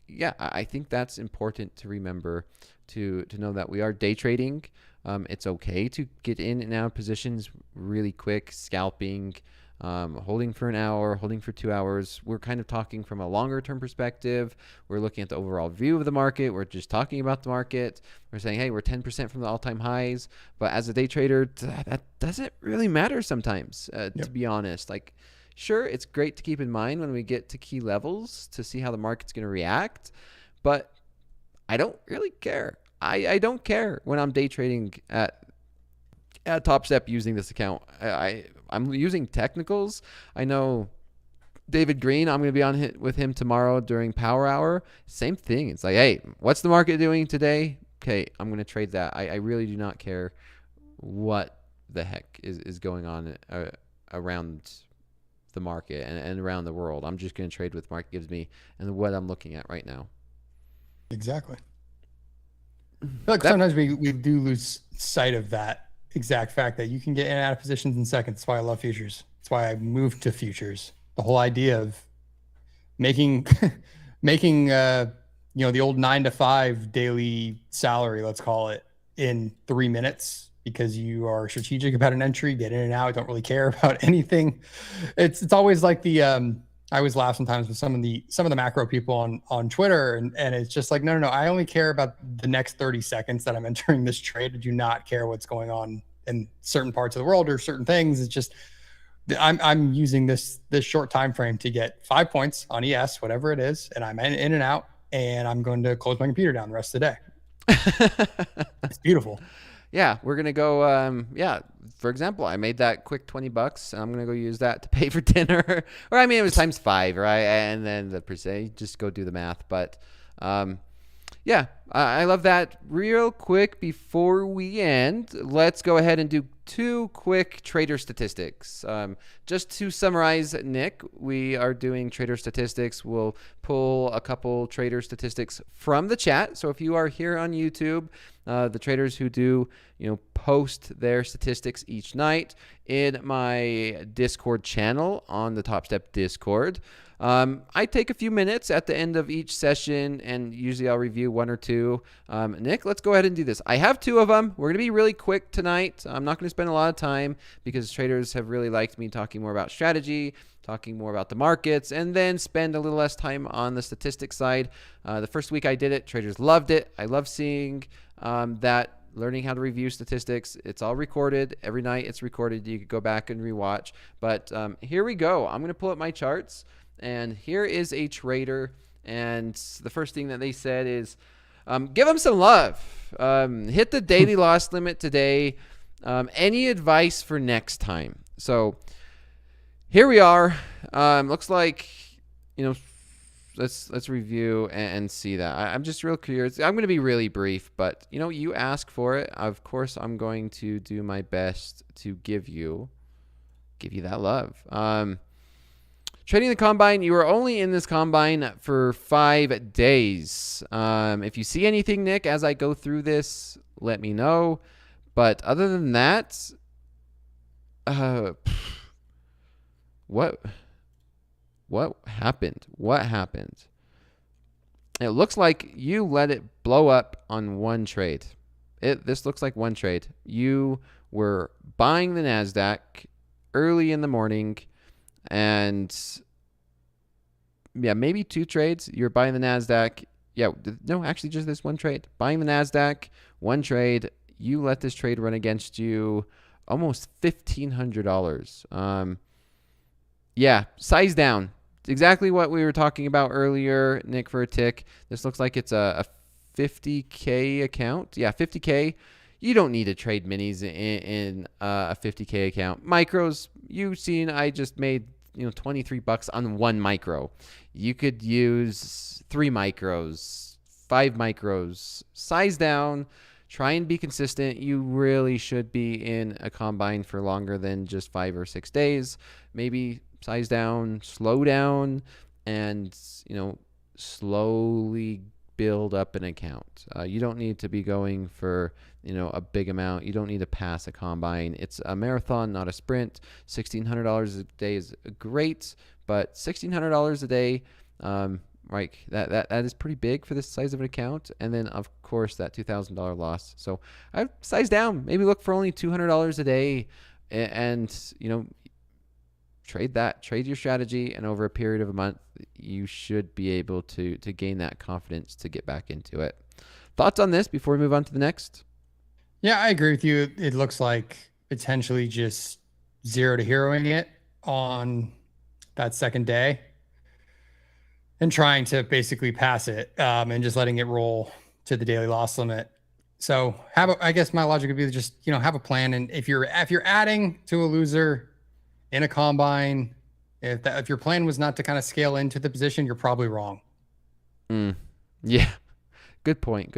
yeah, I think that's important to remember, to know that we are day trading. It's okay to get in and out of positions really quick, scalping, holding for an hour, holding for 2 hours. We're kind of talking from a longer term perspective. We're looking at the overall view of the market. We're just talking about the market. We're saying, hey, we're 10% from the all-time highs. But as a day trader, that doesn't really matter sometimes, to be honest. Like, sure, it's great to keep in mind when we get to key levels to see how the market's going to react. But I don't really care. I don't care when I'm day trading at Topstep using this account. I'm using technicals. I know David Green, I'm going to be on with him tomorrow during Power Hour. Same thing. It's like, hey, what's the market doing today? Okay, I'm going to trade that. I really do not care what the heck is going on around the market and around the world. I'm just going to trade what the market gives me and what I'm looking at right now.
Exactly. I feel like sometimes we do lose sight of that exact fact that you can get in and out of positions in seconds. That's why I love futures. That's why I moved to futures. The whole idea of making the old 9 to 5 daily salary, let's call it, in 3 minutes, because you are strategic about an entry, get in and out, don't really care about anything. It's always like the I always laugh sometimes with some of the macro people on Twitter, and it's just like, no, I only care about the next 30 seconds that I'm entering this trade. I do not care what's going on in certain parts of the world or certain things. It's just I'm using this short time frame to get 5 points on ES, whatever it is, and I'm in and out, and I'm going to close my computer down the rest of the day. It's beautiful.
Yeah, we're gonna go. for example, I made that quick $20 and I'm going to go use that to pay for dinner. Or I mean, it was times 5, right? And then the percent, just go do the math. But yeah, I love that. Real quick before we end, let's go ahead and do 2 quick trader statistics. Just to summarize, Nick, we are doing trader statistics. We'll pull a couple trader statistics from the chat. So if you are here on YouTube, the traders who do, post their statistics each night in my Discord channel on the Topstep Discord. I take a few minutes at the end of each session, and usually I'll review 1 or 2. Nick, let's go ahead and do this. I have 2 of them. We're going to be really quick tonight. I'm not going to spend a lot of time because traders have really liked me talking more about strategy, talking more about the markets, and then spend a little less time on the statistics side. The first week I did it, traders loved it. I love seeing that. Learning how to review statistics. It's all recorded. Every night it's recorded. You could go back and rewatch. But here we go. I'm going to pull up my charts. And here is a trader. And the first thing that they said is, give them some love. Hit the daily loss limit today. Any advice for next time? So here we are. Looks like, let's review and see that. I'm just real curious. I'm going to be really brief, but you ask for it. Of course, I'm going to do my best to give you that love. Trading the combine, you are only in this combine for 5 days. If you see anything, Nick, as I go through this, let me know. But other than that, what happened? What happened? It looks like you let it blow up on one trade. This looks like one trade. You were buying the NASDAQ early in the morning, and maybe 2 trades. You're buying the NASDAQ. No, actually just this one trade. Buying the NASDAQ, one trade. You let this trade run against you almost $1,500. Size down. Exactly what we were talking about earlier, Nick4atick. This looks like it's a 50K account. Yeah, 50K. You don't need to trade minis in a 50K account. Micros, you've seen I just made $23 on 1 micro. You could use 3 micros, 5 micros. Size down. Try and be consistent. You really should be in a combine for longer than just 5 or 6 days. Maybe size down, slow down, and slowly build up an account. You don't need to be going for a big amount. You don't need to pass a combine. It's a marathon, not a sprint. $1,600 a day is great, but $1,600 a day, that is pretty big for this size of an account. And then of course that $2,000 loss. So I size down. Maybe look for only $200 a day, and trade your strategy, and over a period of a month, you should be able to gain that confidence to get back into it. Thoughts on this before we move on to the next?
Yeah, I agree with you. It looks like potentially just 0 to heroing it on that second day and trying to basically pass it and just letting it roll to the daily loss limit. So I guess my logic would be just, have a plan. And if you're adding to a loser in a combine, if your plan was not to kind of scale into the position, you're probably wrong.
Yeah, good point.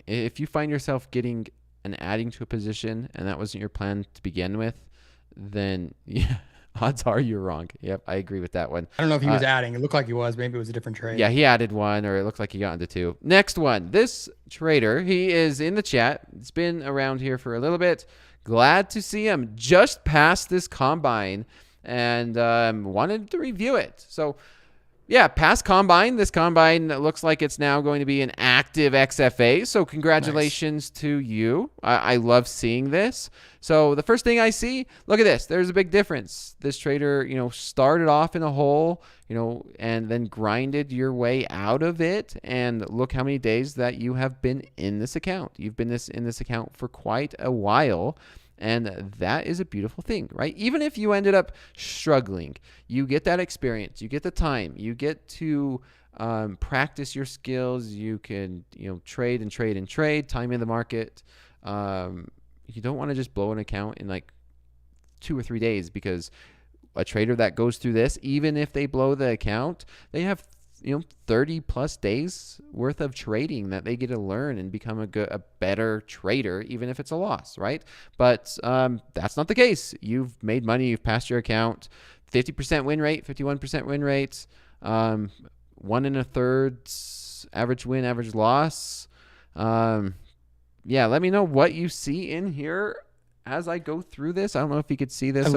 If you find yourself getting and adding to a position and that wasn't your plan to begin with, then odds are you're wrong. Yep, I agree with that one.
I don't know if he was adding. It looked like he was. Maybe it was a different trade.
Yeah, he added 1, or it looked like he got into 2. Next one. This trader, he is in the chat. It's been around here for a little bit. Glad to see him. Just passed this combine and wanted to review it. So yeah, past combine. This combine looks like it's now going to be an active XFA. So congratulations to you. I love seeing this. So the first thing I see, look at this. There's a big difference. This trader, started off in a hole, and then grinded your way out of it. And look how many days that you have been in this account. You've been in this account for quite a while. And that is a beautiful thing, right? Even if you ended up struggling, you get that experience, you get the time, you get to practice your skills. You can, trade and trade and trade, time in the market. You don't want to just blow an account in like 2 or 3 days, because a trader that goes through this, even if they blow the account, they have 30 plus days worth of trading that they get to learn and become a better trader, even if it's a loss, right? But that's not the case. You've made money, you've passed your account, 50% win rate, 51% win rate, 1 1/3 average win, average loss. Yeah, let me know what you see in here as I go through this. I don't know if you could see this.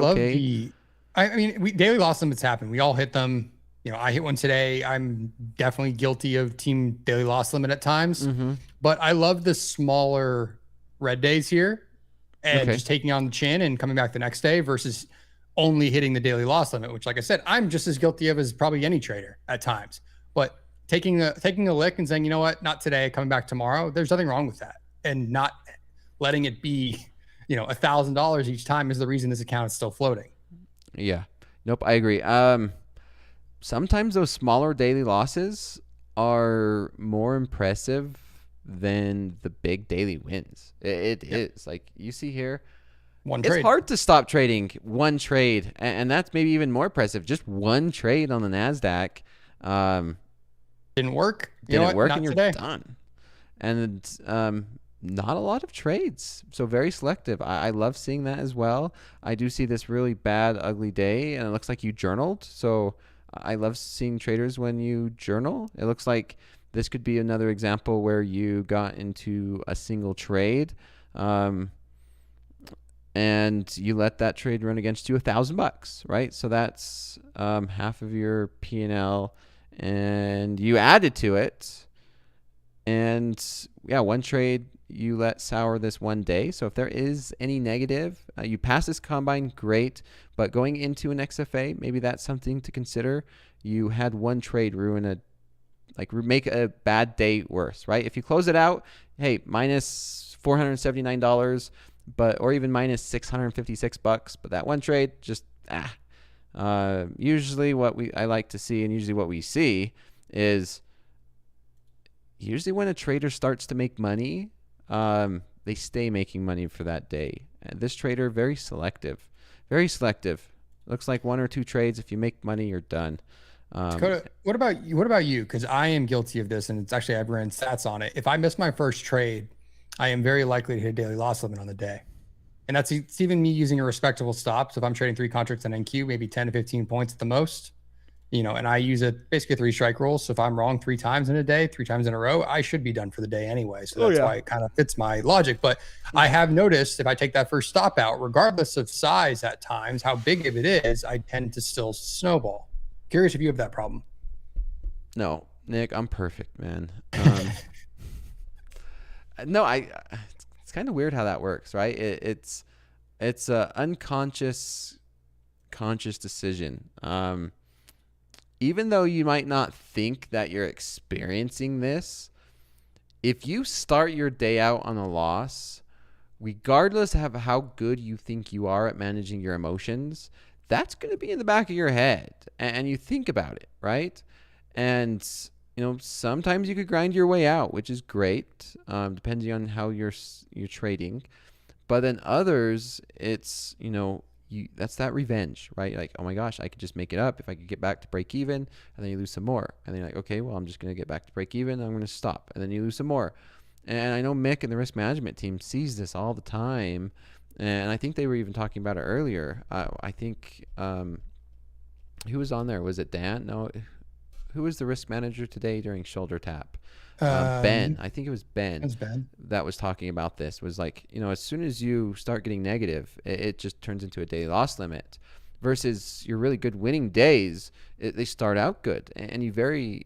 I mean, daily loss limits happen. We all hit them. I hit one today. I'm definitely guilty of team daily loss limit at times, but I love the smaller red days here and just taking on the chin and coming back the next day versus only hitting the daily loss limit, which, like I said, I'm just as guilty of as probably any trader at times. But taking a lick and saying, you know what, not today, coming back tomorrow, there's nothing wrong with that. And not letting it be, $1,000 each time is the reason this account is still floating.
Yeah. Nope, I agree. Sometimes those smaller daily losses are more impressive than the big daily wins. It is. Like you see here, it's hard to stop trading one trade, and that's maybe even more impressive. Just one trade on the NASDAQ.
Didn't work.
Didn't work,
not
and you're
today.
done. And not a lot of trades, so very selective. I love seeing that as well. I do see this really bad, ugly day, and it looks like you journaled. So I love seeing traders when you journal. It looks like this could be another example where you got into a single trade, and you let that trade run against you $1,000, right? So that's half of your P&L, and you added to it. And yeah, one trade you let sour this one day. So if there is any negative, you pass this combine, great. But going into an XFA, maybe that's something to consider. You had one trade make a bad day worse, right? If you close it out, hey, minus $479, or even minus $656, but that one trade, just usually what I like to see, and usually what we see is usually when a trader starts to make money, they stay making money for that day. And this trader, very selective. Looks like 1 or 2 trades. If you make money, you're done.
Dakota, what about you? Because I am guilty of this, and it's actually, I've ran stats on it. If I miss my first trade, I am very likely to hit a daily loss limit on the day. And it's even me using a respectable stop. So if I'm trading 3 contracts on NQ, maybe 10 to 15 points at the most, and I use basically a 3-strike rule. So if I'm wrong 3 times in a day, 3 times in a row, I should be done for the day anyway. So that's why it kind of fits my logic. But I have noticed if I take that first stop out, regardless of size at times, how big of it is, I tend to still snowball. Curious if you have that problem.
No, Nick, I'm perfect, man. No, it's kind of weird how that works, right? It's a conscious decision. Even though you might not think that you're experiencing this, if you start your day out on a loss, regardless of how good you think you are at managing your emotions, that's going to be in the back of your head, and you think about it, right? And sometimes you could grind your way out, which is great, depending on how you're trading. But then others, it's that's that revenge, right? Like, oh my gosh, I could just make it up if I could get back to break even, and then you lose some more, and then you're like, okay, well, I'm just going to get back to break even, I'm going to stop, and then you lose some more. And I know Mick and the risk management team sees this all the time, and I think they were even talking about it earlier. I think who was on there? Was it Dan? No, who was the risk manager today during Shoulder Tap? Ben. I think it was Ben.
It was Ben
that was talking about this. Was like, as soon as you start getting negative, it just turns into a daily loss limit. Versus your really good winning days, they start out good, and you very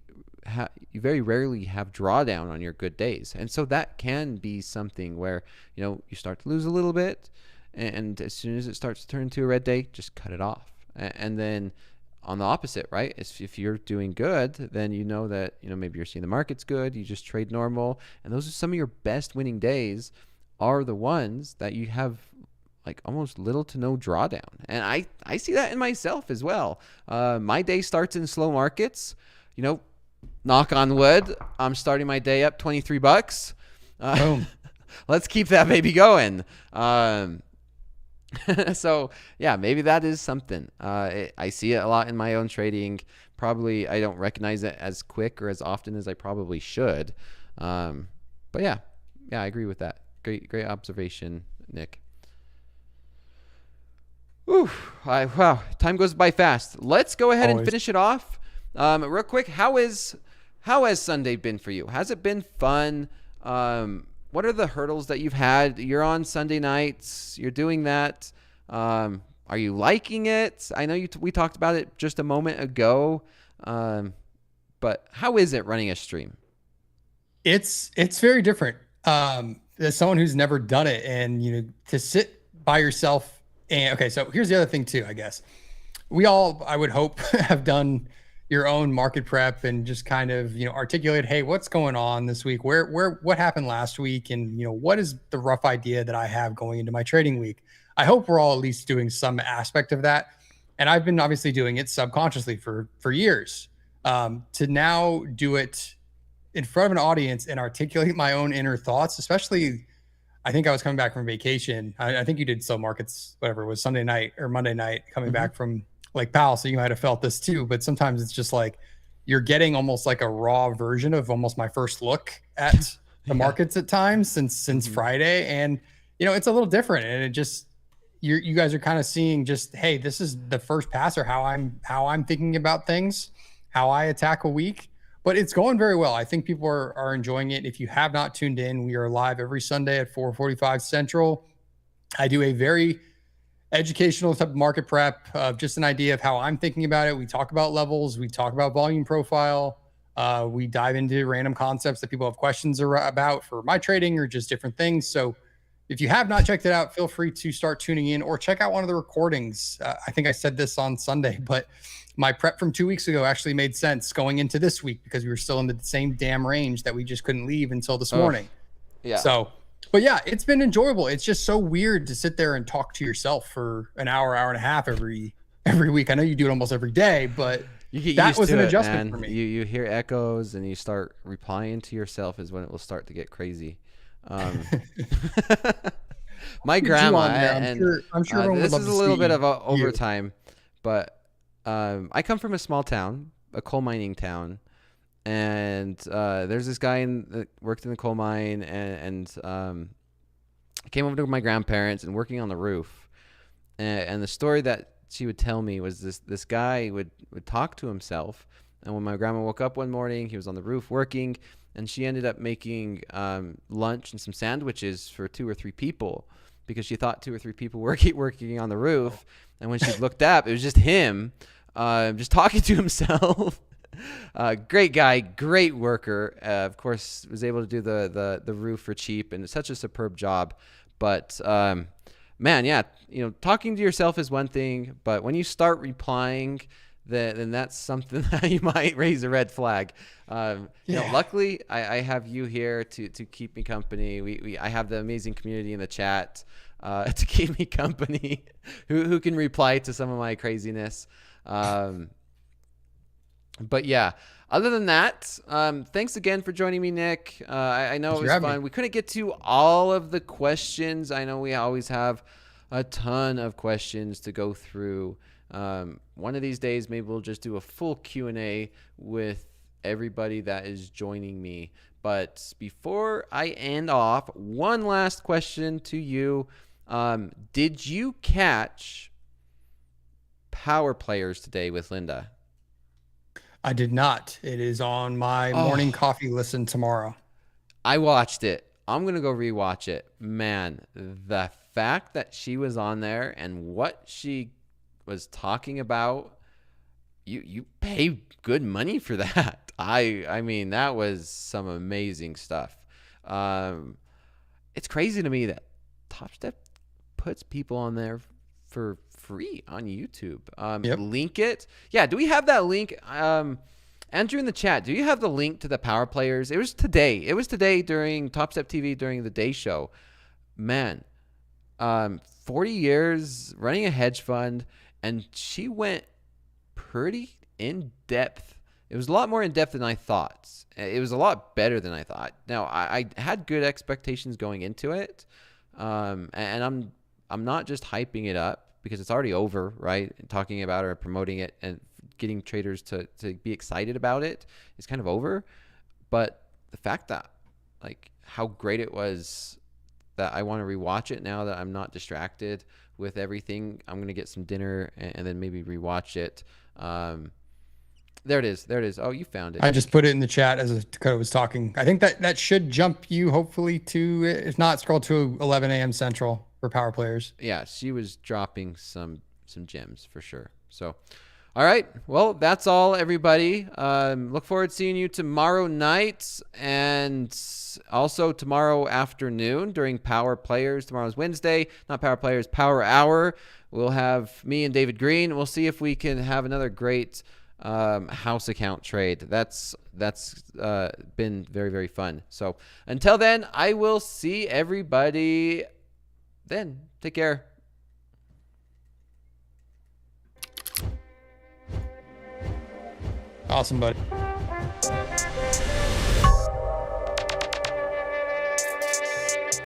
rarely have drawdown on your good days. And so that can be something where you start to lose a little bit, and as soon as it starts to turn into a red day, just cut it off. And then on the opposite, right? If you're doing good, then that maybe you're seeing the market's good, you just trade normal, and those are some of your best winning days, are the ones that you have like almost little to no drawdown. And I see that in myself as well. My day starts in slow markets, knock on wood, I'm starting my day up $23.
Boom.
Let's keep that baby going. So yeah, maybe that is something. I see it a lot in my own trading. Probably I don't recognize it as quick or as often as I probably should. But yeah, I agree with that. Great observation, Nick. Ooh, wow, time goes by fast. Let's go ahead and
Always.
finish it off. Real quick, how has Sunday been for you? Has it been fun? What are the hurdles that you've had? You're on Sunday nights. You're doing that. Are you liking it? I know we talked about it just a moment ago. But how is it running a stream?
It's very different. As someone who's never done it, and to sit by yourself. And okay, so here's the other thing too. I guess we all, I would hope, have done your own market prep and just kind of articulate, hey, what's going on this week? What happened last week? And what is the rough idea that I have going into my trading week? I hope we're all at least doing some aspect of that. And I've been obviously doing it subconsciously for years. To now do it in front of an audience and articulate my own inner thoughts, especially, I think I was coming back from vacation. I think you did sell markets, whatever it was, Sunday night or Monday night, coming back from Lake Powell. So you might have felt this too, but sometimes it's just like you're getting almost like a raw version of almost my first look at the markets at times since Friday. And, it's a little different. And it just, you guys are kind of seeing just, hey, this is the first pass, or how I'm thinking about things, how I attack a week. But it's going very well. I think people are enjoying it. If you have not tuned in, we are live every Sunday at 4:45 Central. I do a very educational type of market prep, just an idea of how I'm thinking about it. We talk about levels. We talk about volume profile. We dive into random concepts that people have questions about for my trading or just different things. So if you have not checked it out, feel free to start tuning in or check out one of the recordings. I think I said this on Sunday, but my prep from 2 weeks ago actually made sense going into this week because we were still in the same damn range that we just couldn't leave until this morning.
Yeah.
So, but yeah, it's been enjoyable. It's just so weird to sit there and talk to yourself for an hour and a half every week. I know you do it almost every day, but that was an adjustment for me.
You hear echoes and you start replying to yourself is when it will start to get crazy. My grandma,
I'm sure
this is a little bit of overtime, but I come from a small town, a coal mining town, and there's this guy that worked in the coal mine, and I came over to my grandparents and working on the roof, and the story that she would tell me was this guy would talk to himself, and when my grandma woke up one morning, he was on the roof working, and she ended up making lunch and some sandwiches for 2 or 3 people because she thought 2 or 3 people were working on the roof. And when she looked up, it was just him, just talking to himself. Great guy, great worker. Of course, was able to do the roof for cheap, and it's such a superb job. But man, yeah, talking to yourself is one thing, but when you start replying, then that's something that you might raise a red flag. Luckily, I have you here to keep me company. I have the amazing community in the chat to keep me company, who can reply to some of my craziness. But yeah, other than that, thanks again for joining me, Nick. I know it was fun. We couldn't get to all of the questions. I know we always have a ton of questions to go through. One of these days, maybe we'll just do a full Q&A with everybody that is joining me. But before I end off, one last question to you. Did you catch Power Players today with Linda?
I did not. It is on my morning coffee listen tomorrow.
I watched it. I'm going to go rewatch it. Man, the fact that she was on there and what she was talking about, you pay good money for that. I mean, that was some amazing stuff. It's crazy to me that Topstep puts people on there for free on YouTube. Link it. Yeah, do we have that link? Andrew in the chat, do you have the link to the Power Players? It was today during TopstepTV during the day show. Man, 40 years running a hedge fund, and she went pretty in depth. It was a lot more in depth than I thought. It was a lot better than I thought. Now, I had good expectations going into it, and I'm not just hyping it up because it's already over, right? And talking about it or promoting it and getting traders to be excited about it is kind of over. But the fact that, like, how great it was, that I want to rewatch it now that I'm not distracted with everything. I'm going to get some dinner and then maybe rewatch it. There it is. There it is. Oh, you found it.
I just put it in the chat as Dakota was talking. I think that should jump you, hopefully, to, if not, scroll to 11 a.m. Central for power players.
Yeah, she was dropping some gems for sure. So, all right. Well, that's all, everybody. Look forward to seeing you tomorrow night and also tomorrow afternoon during Power Players. Tomorrow's Wednesday, not Power Players, Power Hour. We'll have me and David Green. We'll see if we can have another great house account trade. That's been very, very fun. So until then, I will see everybody then. Take care.
Awesome, buddy.